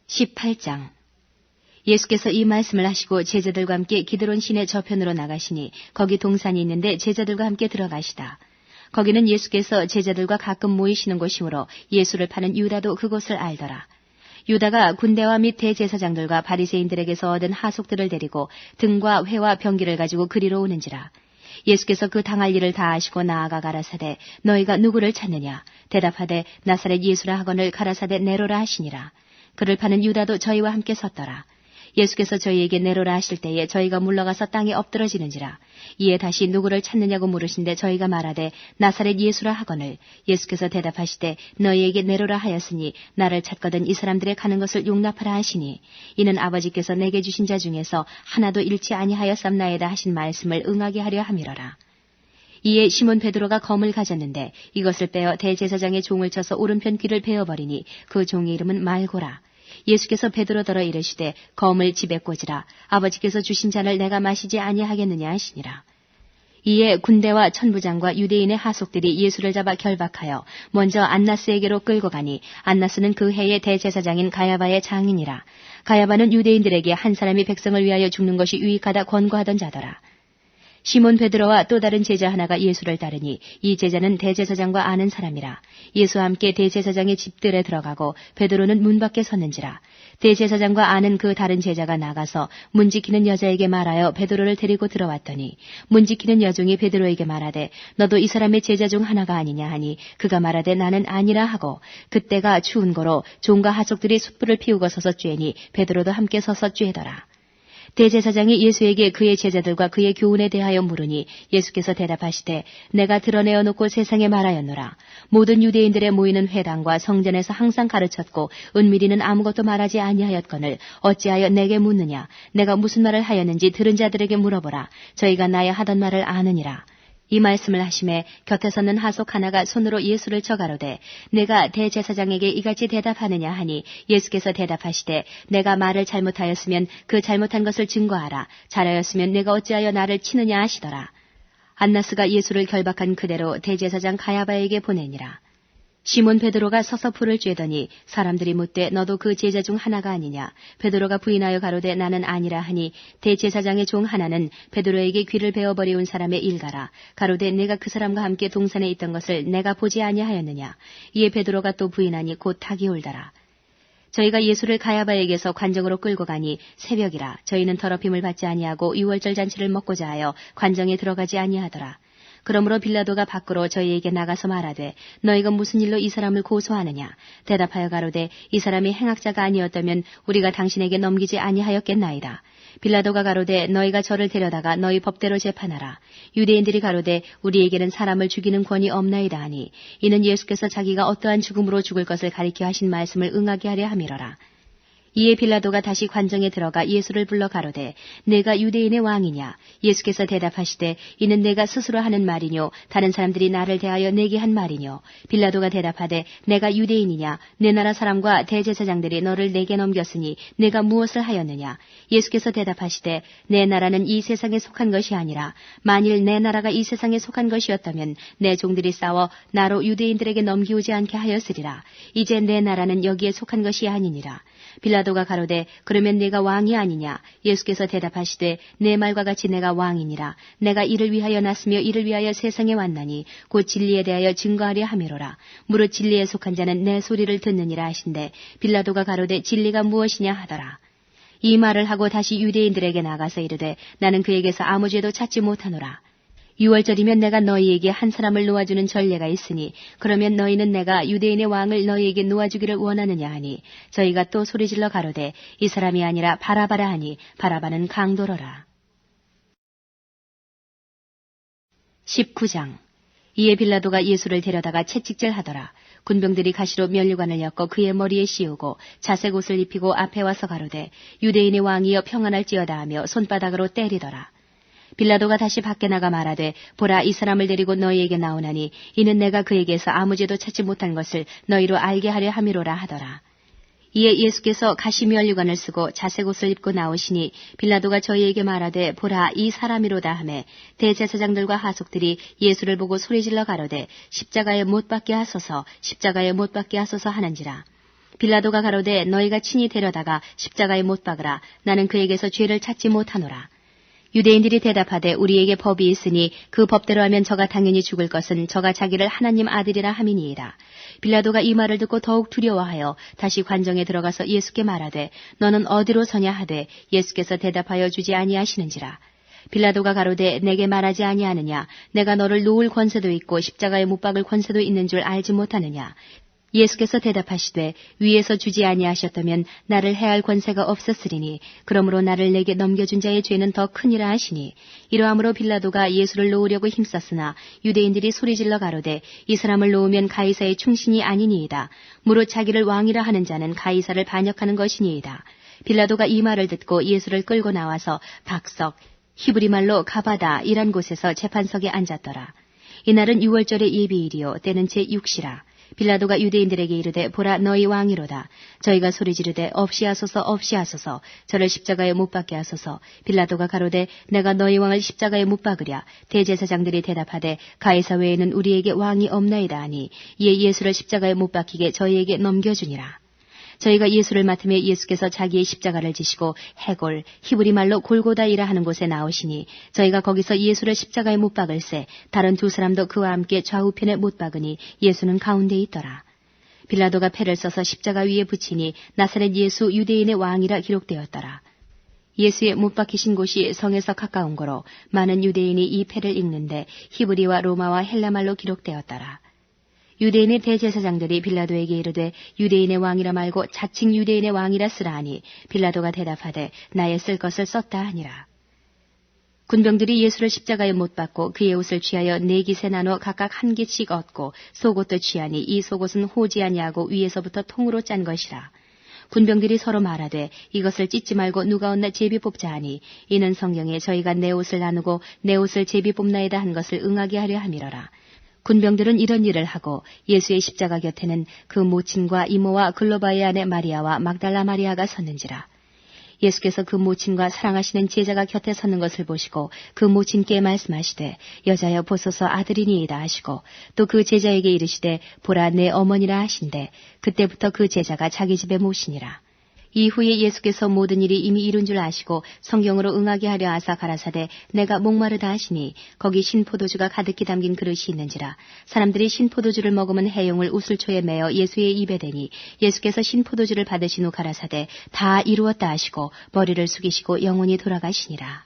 18장. 예수께서 이 말씀을 하시고 제자들과 함께 기드론 시내 저편으로 나가시니 거기 동산이 있는데 제자들과 함께 들어가시다. 거기는 예수께서 제자들과 가끔 모이시는 곳이므로 예수를 파는 유다도 그곳을 알더라. 유다가 군대와 및 대제사장들과 바리새인들에게서 얻은 하속들을 데리고 등과 회와 병기를 가지고 그리로 오는지라. 예수께서 그 당할 일을 다 아시고 나아가 가라사대 너희가 누구를 찾느냐 대답하되 나사렛 예수라 하거늘 가라사대 내로라 하시니라. 그를 파는 유다도 저희와 함께 섰더라. 예수께서 저희에게 내로라 하실 때에 저희가 물러가서 땅에 엎드러지는지라. 이에 다시 누구를 찾느냐고 물으신데 저희가 말하되 나사렛 예수라 하거늘 예수께서 대답하시되 너희에게 내로라 하였으니 나를 찾거든 이 사람들의 가는 것을 용납하라 하시니 이는 아버지께서 내게 주신 자 중에서 하나도 잃지 아니하였삼나이다 하신 말씀을 응하게 하려 함이러라. 이에 시몬 베드로가 검을 가졌는데 이것을 빼어 대제사장의 종을 쳐서 오른편 귀를 베어버리니 그 종의 이름은 말고라. 예수께서 베드로더러 이르시되 검을 집에 꽂으라. 아버지께서 주신 잔을 내가 마시지 아니하겠느냐 하시니라. 이에 군대와 천부장과 유대인의 하속들이 예수를 잡아 결박하여 먼저 안나스에게로 끌고 가니 안나스는 그 해의 대제사장인 가야바의 장인이라. 가야바는 유대인들에게 한 사람이 백성을 위하여 죽는 것이 유익하다 권고하던 자더라. 시몬 베드로와 또 다른 제자 하나가 예수를 따르니 이 제자는 대제사장과 아는 사람이라. 예수와 함께 대제사장의 집들에 들어가고 베드로는 문 밖에 섰는지라. 대제사장과 아는 그 다른 제자가 나가서 문 지키는 여자에게 말하여 베드로를 데리고 들어왔더니 문 지키는 여종이 베드로에게 말하되 너도 이 사람의 제자 중 하나가 아니냐 하니 그가 말하되 나는 아니라 하고 그때가 추운 거로 종과 하속들이 숯불을 피우고 서서 쬐니 베드로도 함께 서서 쬐더라. 대제사장이 예수에게 그의 제자들과 그의 교훈에 대하여 물으니 예수께서 대답하시되 내가 드러내어 놓고 세상에 말하였노라. 모든 유대인들의 모이는 회당과 성전에서 항상 가르쳤고 은밀히는 아무것도 말하지 아니하였거늘 어찌하여 내게 묻느냐. 내가 무슨 말을 하였는지 들은 자들에게 물어보라. 저희가 나의 하던 말을 아느니라. 이 말씀을 하심에 곁에 섰는 하속 하나가 손으로 예수를 쳐 가로되 내가 대제사장에게 이같이 대답하느냐 하니 예수께서 대답하시되 내가 말을 잘못하였으면 그 잘못한 것을 증거하라. 잘하였으면 내가 어찌하여 나를 치느냐 하시더라. 안나스가 예수를 결박한 그대로 대제사장 가야바에게 보내니라. 시몬 베드로가 서서 불을 쬐더니 사람들이 묻되 너도 그 제자 중 하나가 아니냐. 베드로가 부인하여 가로되 나는 아니라 하니 대제사장의 종 하나는 베드로에게 귀를 베어버리운 사람의 일가라. 가로되 내가 그 사람과 함께 동산에 있던 것을 내가 보지 아니하였느냐. 이에 베드로가 또 부인하니 곧 닭이 울더라. 저희가 예수를 가야바에게서 관정으로 끌고 가니 새벽이라. 저희는 더럽힘을 받지 아니하고 유월절 잔치를 먹고자 하여 관정에 들어가지 아니하더라. 그러므로 빌라도가 밖으로 저희에게 나가서 말하되 너희가 무슨 일로 이 사람을 고소하느냐. 대답하여 가로되 이 사람이 행악자가 아니었다면 우리가 당신에게 넘기지 아니하였겠나이다. 빌라도가 가로되 너희가 저를 데려다가 너희 법대로 재판하라. 유대인들이 가로되 우리에게는 사람을 죽이는 권이 없나이다 하니 이는 예수께서 자기가 어떠한 죽음으로 죽을 것을 가리켜 하신 말씀을 응하게 하려 함이로라. 이에 빌라도가 다시 관정에 들어가 예수를 불러 가로되 내가 유대인의 왕이냐. 예수께서 대답하시되 이는 내가 스스로 하는 말이뇨 다른 사람들이 나를 대하여 내게 한 말이뇨. 빌라도가 대답하되 내가 유대인이냐. 내 나라 사람과 대제사장들이 너를 내게 넘겼으니 내가 무엇을 하였느냐. 예수께서 대답하시되 내 나라는 이 세상에 속한 것이 아니라 만일 내 나라가 이 세상에 속한 것이었다면 내 종들이 싸워 나로 유대인들에게 넘기우지 않게 하였으리라. 이제 내 나라는 여기에 속한 것이 아니니라. 빌라도가 가로되 그러면 내가 왕이 아니냐. 예수께서 대답하시되 내 말과 같이 내가 왕이니라. 내가 이를 위하여 났으며 이를 위하여 세상에 왔나니 곧 진리에 대하여 증거하려 함이로라. 무릇 진리에 속한 자는 내 소리를 듣느니라 하신대 빌라도가 가로되 진리가 무엇이냐 하더라. 이 말을 하고 다시 유대인들에게 나가서 이르되 나는 그에게서 아무 죄도 찾지 못하노라. 유월절이면 내가 너희에게 한 사람을 놓아주는 전례가 있으니 그러면 너희는 내가 유대인의 왕을 너희에게 놓아주기를 원하느냐 하니 저희가 또 소리질러 가로되 이 사람이 아니라 바라바라 하니 바라바는 강도로라. 19장. 이에 빌라도가 예수를 데려다가 채찍질하더라. 군병들이 가시로 면류관을 엮어 그의 머리에 씌우고 자색 옷을 입히고 앞에 와서 가로되 유대인의 왕이여 평안할지어다 하며 손바닥으로 때리더라. 빌라도가 다시 밖에 나가 말하되 보라 이 사람을 데리고 너희에게 나오나니 이는 내가 그에게서 아무 죄도 찾지 못한 것을 너희로 알게 하려 함이로라 하더라. 이에 예수께서 가시 면류관을 쓰고 자색 옷을 입고 나오시니 빌라도가 저희에게 말하되 보라 이 사람이로다 하매 대제사장들과 하속들이 예수를 보고 소리질러 가로되 십자가에 못 박게 하소서 십자가에 못 박게 하소서 하는지라. 빌라도가 가로되 너희가 친히 데려다가 십자가에 못 박으라. 나는 그에게서 죄를 찾지 못하노라. 유대인들이 대답하되 우리에게 법이 있으니 그 법대로 하면 저가 당연히 죽을 것은 저가 자기를 하나님 아들이라 함이니이다. 빌라도가 이 말을 듣고 더욱 두려워하여 다시 관정에 들어가서 예수께 말하되 너는 어디로 서냐 하되 예수께서 대답하여 주지 아니하시는지라. 빌라도가 가로되 내게 말하지 아니하느냐. 내가 너를 놓을 권세도 있고 십자가에 못 박을 권세도 있는 줄 알지 못하느냐. 예수께서 대답하시되 위에서 주지 아니하셨다면 나를 해할 권세가 없었으리니 그러므로 나를 내게 넘겨준 자의 죄는 더 크니라 하시니 이러함으로 빌라도가 예수를 놓으려고 힘썼으나 유대인들이 소리질러 가로되 이 사람을 놓으면 가이사의 충신이 아니니이다. 무릇 자기를 왕이라 하는 자는 가이사를 반역하는 것이니이다. 빌라도가 이 말을 듣고 예수를 끌고 나와서 박석 히브리 말로 가바다 이란 곳에서 재판석에 앉았더라. 이날은 유월절의 예비일이요 때는 제6시라. 빌라도가 유대인들에게 이르되 보라 너희 왕이로다. 저희가 소리지르되 없이 하소서 없이 하소서 저를 십자가에 못 박게 하소서. 빌라도가 가로되 내가 너희 왕을 십자가에 못 박으랴. 대제사장들이 대답하되 가이사 외에는 우리에게 왕이 없나이다 하니 이에 예수를 십자가에 못 박히게 저희에게 넘겨주니라. 저희가 예수를 맡으며 예수께서 자기의 십자가를 지시고 해골 히브리 말로 골고다이라 하는 곳에 나오시니 저희가 거기서 예수를 십자가에 못 박을새 다른 두 사람도 그와 함께 좌우편에 못 박으니 예수는 가운데 있더라. 빌라도가 패를 써서 십자가 위에 붙이니 나사렛 예수 유대인의 왕이라 기록되었더라. 예수의 못 박히신 곳이 성에서 가까운 거로 많은 유대인이 이 패를 읽는데 히브리와 로마와 헬라말로 기록되었더라. 유대인의 대제사장들이 빌라도에게 이르되 유대인의 왕이라 말고 자칭 유대인의 왕이라 쓰라 하니 빌라도가 대답하되 나의 쓸 것을 썼다 하니라. 군병들이 예수를 십자가에 못 박고 그의 옷을 취하여 4깃에 나눠 각각 1깃씩 얻고 속옷도 취하니 이 속옷은 호지 아니하고 위에서부터 통으로 짠 것이라. 군병들이 서로 말하되 이것을 찢지 말고 누가 온나 제비 뽑자 하니 이는 성경에 저희가 내 옷을 나누고 내 옷을 제비 뽑나이다 한 것을 응하게 하려 함이로라. 군병들은 이런 일을 하고 예수의 십자가 곁에는 그 모친과 이모와 글로바의 아내 마리아와 막달라 마리아가 섰는지라. 예수께서 그 모친과 사랑하시는 제자가 곁에 섰는 것을 보시고 그 모친께 말씀하시되 여자여 보소서 아들이니이다 하시고 또 그 제자에게 이르시되 보라 내 어머니라 하신대 그때부터 그 제자가 자기 집에 모시니라. 이후에 예수께서 모든 일이 이미 이룬 줄 아시고 성경으로 응하게 하려 하사 가라사대 내가 목마르다 하시니 거기 신포도주가 가득히 담긴 그릇이 있는지라. 사람들이 신포도주를 먹으면 해용을 우슬초에 매어 예수의 입에 대니 예수께서 신포도주를 받으신 후 가라사대 다 이루었다 하시고 머리를 숙이시고 영혼이 돌아가시니라.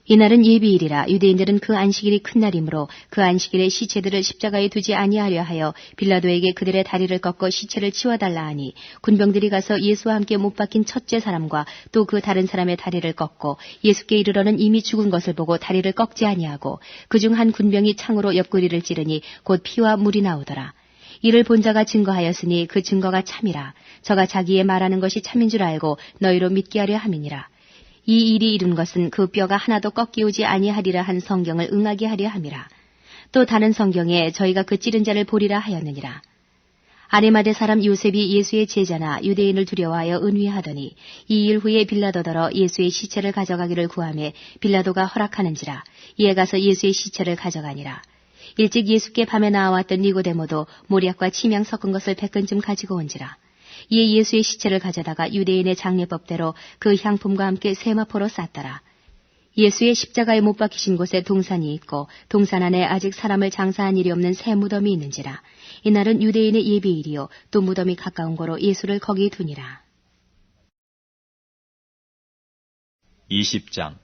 이날은 예비일이라. 유대인들은 그 안식일이 큰 날이므로 그 안식일에 시체들을 십자가에 두지 아니하려 하여 빌라도에게 그들의 다리를 꺾어 시체를 치워달라 하니 군병들이 가서 예수와 함께 못 박힌 첫째 사람과 또 그 다른 사람의 다리를 꺾고 예수께 이르러는 이미 죽은 것을 보고 다리를 꺾지 아니하고 그중 한 군병이 창으로 옆구리를 찌르니 곧 피와 물이 나오더라. 이를 본 자가 증거하였으니 그 증거가 참이라. 저가 자기의 말하는 것이 참인 줄 알고 너희로 믿게 하려 함이니라. 이 일이 이룬 것은 그 뼈가 하나도 꺾이오지 아니하리라 한 성경을 응하게 하려 함이라. 또 다른 성경에 저희가 그 찌른 자를 보리라 하였느니라. 아리마대 사람 요셉이 예수의 제자나 유대인을 두려워하여 은위하더니 이 일 후에 빌라도더러 예수의 시체를 가져가기를 구하매 빌라도가 허락하는지라. 이에 가서 예수의 시체를 가져가니라. 일찍 예수께 밤에 나와왔던 니고데모도 모략과 침향 섞은 것을 100근쯤 가지고 온지라. 이에 예수의 시체를 가져다가 유대인의 장례법대로 그 향품과 함께 세마포로 쌌더라. 예수의 십자가에 못 박히신 곳에 동산이 있고 동산 안에 아직 사람을 장사한 일이 없는 새 무덤이 있는지라. 이날은 유대인의 예비일이요 또 무덤이 가까운 거로 예수를 거기 두니라. 20장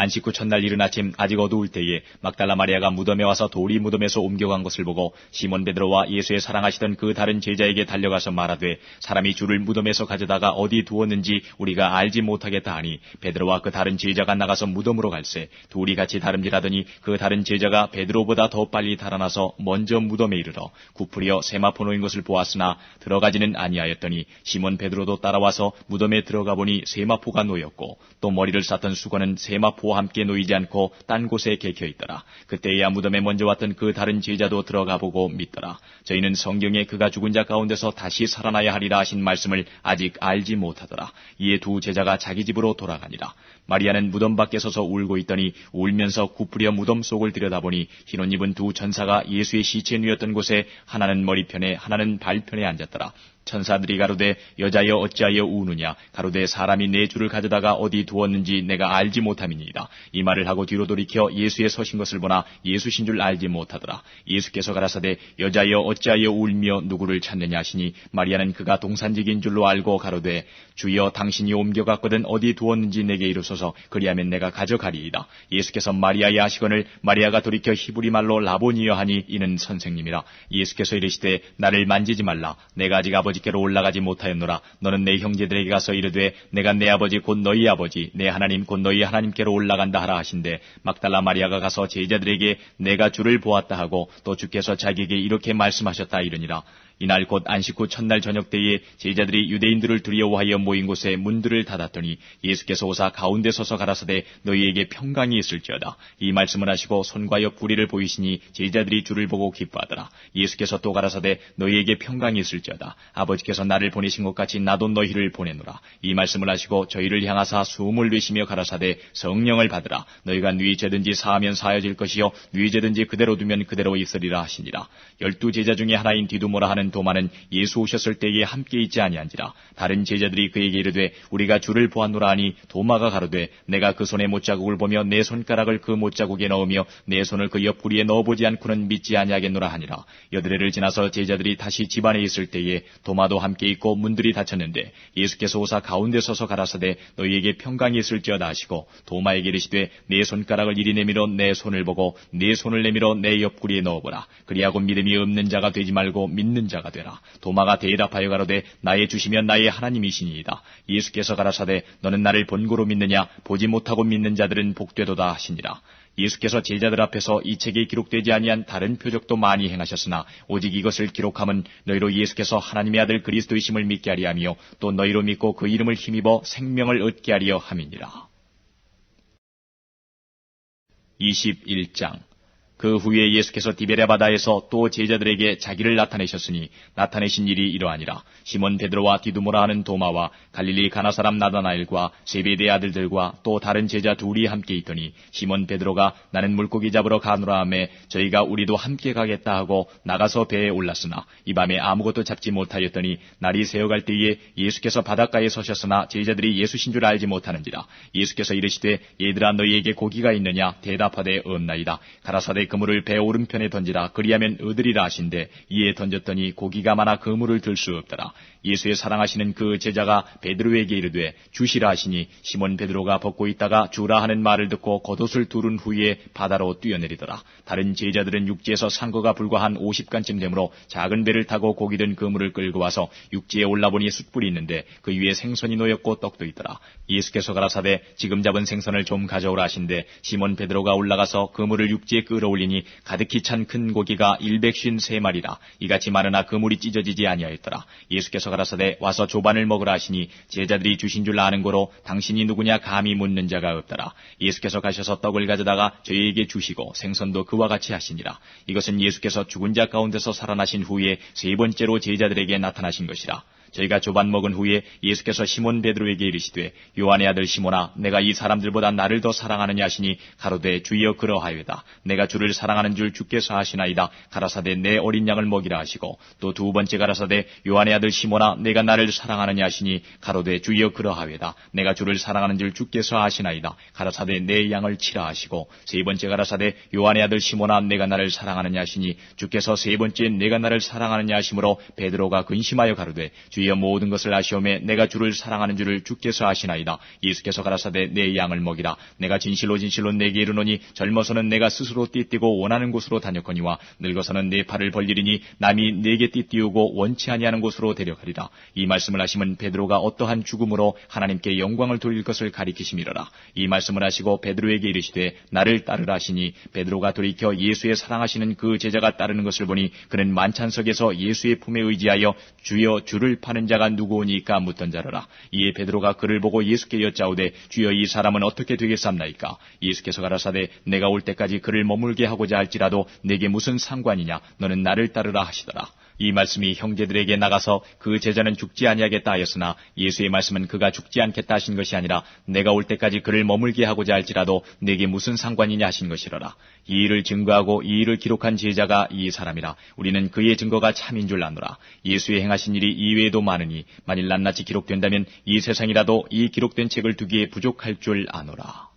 안식 후 첫날 이른 아침 아직 어두울 때에 막달라 마리아가 무덤에 와서 돌이 무덤에서 옮겨간 것을 보고 시몬 베드로와 예수의 사랑하시던 그 다른 제자에게 달려가서 말하되 사람이 주를 무덤에서 가져다가 어디 두었는지 우리가 알지 못하겠다 하니 베드로와 그 다른 제자가 나가서 무덤으로 갈새 둘이 같이 다름질하더니 그 다른 제자가 베드로보다 더 빨리 달아나서 먼저 무덤에 이르러 굽으려 세마포 놓인 것을 보았으나 들어가지는 아니하였더니 시몬 베드로도 따라와서 무덤에 들어가 보니 세마포가 놓였고 또 머리를 쌌던 수건은 세마포 함께 놓이지 않고 딴 곳에 개켜 있더라. 그때야 무덤에 먼저 왔던 그 다른 제자도 들어가 보고 믿더라. 저희는 성경에 그가 죽은 자 가운데서 다시 살아나야 하리라 하신 말씀을 아직 알지 못하더라. 이에 두 제자가 자기 집으로 돌아가니라. 마리아는 무덤 밖에 서서 울고 있더니 울면서 굽으려 무덤 속을 들여다보니 흰 옷 입은 두 천사가 예수의 시체에 누였던 곳에 하나는 머리편에 하나는 발편에 앉았더라. 천사들이 가로되 여자여 어찌하여 우느냐 가로되 사람이 내 주를 가져다가 어디 두었는지 내가 알지 못함이니이다. 이 말을 하고 뒤로 돌이켜 예수의 서신 것을 보나 예수신 줄 알지 못하더라. 예수께서 가라사대 여자여 어찌하여 울며 누구를 찾느냐 하시니 마리아는 그가 동산직인 줄로 알고 가로되 주여 당신이 옮겨갔거든 어디 두었는지 내게 이르소서 그리하면 내가 가져가리이다. 예수께서 마리아의 하시거늘 마리아가 돌이켜 히브리 말로 라보니여 하니 이는 선생님이라. 예수께서 이르시되 나를 만지지 말라. 내가 아직 아버지께로 올라가지 못하였노라. 너는 내 형제들에게 가서 이르되 내가 내 아버지 곧 너희 아버지 내 하나님 곧 너희 하나님께로 올라간다 하라 하신대 막달라 마리아가 가서 제자들에게 내가 주를 보았다 하고 또 주께서 자기에게 이렇게 말씀하셨다 이르니라. 이날 곧 안식 후 첫날 저녁 때에 제자들이 유대인들을 두려워하여 모인 곳에 문들을 닫았더니 예수께서 오사 가운데 서서 가라사대 너희에게 평강이 있을지어다. 이 말씀을 하시고 손과 옆구리를 보이시니 제자들이 주를 보고 기뻐하더라. 예수께서 또 가라사대 너희에게 평강이 있을지어다. 아버지께서 나를 보내신 것 같이 나도 너희를 보내노라. 이 말씀을 하시고 저희를 향하사 숨을 내쉬며 가라사대 성령을 받으라. 너희가 뉘 죄든지 사하면 사하여질 것이요 뉘 죄든지 그대로 두면 그대로 있으리라 하시니라. 12 제자 중에 하나인 디두모라 하는 도마는 예수 오셨을 때에 함께 있지 아니한지라. 다른 제자들이 그에게 이르되 우리가 주를 보았노라 하니 도마가 가로되 내가 그 손의 못자국을 보며 내 손가락을 그 못자국에 넣으며 내 손을 그 옆구리에 넣어보지 않고는 믿지 아니하겠노라 하니라. 여드레를 지나서 제자들이 다시 집안에 있을 때에 도마도 함께 있고 문들이 닫혔는데 예수께서 오사 가운데 서서 가라사대 너희에게 평강이 있을지어다 하시고 도마에게 이르시되 내 손가락을 이리 내밀어 내 손을 보고 내 손을 내밀어 내 옆구리에 넣어보라. 그리하고 믿음이 없는 자가 되지 말고 믿는 자 자가 되라. 도마가 대답하여 가로되 나의 주시면 나의 하나님이시니이다. 예수께서 가라사대 너는 나를 본고로 믿느냐 보지 못하고 믿는 자들은 복되도다 하시니라. 예수께서 제자들 앞에서 이 책에 기록되지 아니한 다른 표적도 많이 행하셨으나 오직 이것을 기록함은 너희로 예수께서 하나님의 아들 그리스도이심을 믿게 하리 하며 또 너희로 믿고 그 이름을 힘입어 생명을 얻게 하려 함이니라. 21장. 그 후에 예수께서 디베랴 바다에서 또 제자들에게 자기를 나타내셨으니 나타내신 일이 이러하니라. 시몬 베드로와 디두모라 하는 도마와 갈릴리 가나 사람 나다나엘과 세베대의 아들들과 또 다른 제자 둘이 함께 있더니 시몬 베드로가 나는 물고기 잡으러 가노라 하매 저희가 우리도 함께 가겠다 하고 나가서 배에 올랐으나 이 밤에 아무것도 잡지 못하였더니 날이 새어갈 때에 예수께서 바닷가에 서셨으나 제자들이 예수신 줄 알지 못하는지라. 예수께서 이르시되 얘들아 너희에게 고기가 있느냐 대답하되 없나이다. 가라사대 그물을 배 오른편에 던지라 그리하면 얻으리라 하신대 이에 던졌더니 고기가 많아 그물을 들 수 없더라. 예수의 사랑하시는 그 제자가 베드로에게 이르되 주시라 하시니 시몬 베드로가 벗고 있다가 주라 하는 말을 듣고 겉옷을 두른 후에 바다로 뛰어내리더라. 다른 제자들은 육지에서 산 거가 불과 한 50간쯤 되므로 작은 배를 타고 고기 든 그물을 끌고 와서 육지에 올라보니 숯불이 있는데 그 위에 생선이 놓였고 떡도 있더라. 예수께서 가라사대 지금 잡은 생선을 좀 가져오라 하신대 시몬 베드로가 올라가서 그물을 육지에 끌어올리니 가득히 찬 큰 고기가 153마리라. 이같이 많으나 그물이 찢어지지 아니하였더라. 예수께서 가라사대 와서 조반을 먹으라 하시니 제자들이 주신 줄 아는 고로 당신이 누구냐 감히 묻는 자가 없더라. 예수께서 가셔서 떡을 가져다가 저희에게 주시고 생선도 그와 같이 하시니라. 이것은 예수께서 죽은 자 가운데서 살아나신 후에 세 번째로 제자들에게 나타나신 것이라. 저희가 조반 먹은 후에 예수께서 시몬 베드로에게 이르시되 요한의 아들 시몬아 내가 이 사람들보다 나를 더 사랑하느냐 하시니 가로되 주여 그러하여다. 내가 주를 사랑하는 줄 주께서 아시나이다. 가라사대 내 어린 양을 먹이라 하시고 또 두 번째 가라사대 요한의 아들 시몬아 내가 나를 사랑하느냐 하시니 가로되 주여 그러하여다. 내가 주를 사랑하는 줄 주께서 아시나이다. 가라사대 내 양을 치라 하시고 세 번째 가라사대 요한의 아들 시몬아 내가 나를 사랑하느냐 하시니 주께서 세 번째 내가 나를 사랑하느냐 하시므로 베드로가 근심하여 가로되 주여 모든 것을 아시오매 내가 주를 사랑하는 줄을 주께서 아시나이다. 예수께서 가라사대 내 양을 먹이라. 내가 진실로 진실로 내게 이르노니 젊어서는 내가 스스로 띠띠고 원하는 곳으로 다녔거니와 늙어서는 내 팔을 벌리리니 남이 내게 띠띠우고 원치 아니하는 곳으로 데려가리라. 이 말씀을 하시면 베드로가 어떠한 죽음으로 하나님께 영광을 돌릴 것을 가리키심이로라. 이 말씀을 하시고 베드로에게 이르시되 나를 따르라 하시니 베드로가 돌이켜 예수의 사랑하시는 그 제자가 따르는 것을 보니 그는 만찬석에서 예수의 품에 의지하여 주여 주를 파는 자가 누구오니까 묻던 자로라. 이에 베드로가 그를 보고 예수께 여짜오되 주여 이 사람은 어떻게 되겠삼나이까? 예수께서 가라사대 내가 올 때까지 그를 머물게 하고자 할지라도 내게 무슨 상관이냐? 너는 나를 따르라 하시더라. 이 말씀이 형제들에게 나가서 그 제자는 죽지 아니하겠다 하였으나 예수의 말씀은 그가 죽지 않겠다 하신 것이 아니라 내가 올 때까지 그를 머물게 하고자 할지라도 내게 무슨 상관이냐 하신 것이로라. 이 일을 증거하고 이 일을 기록한 제자가 이 사람이라. 우리는 그의 증거가 참인 줄 아노라. 예수의 행하신 일이 이외에도 많으니 만일 낱낱이 기록된다면 이 세상이라도 이 기록된 책을 두기에 부족할 줄 아노라.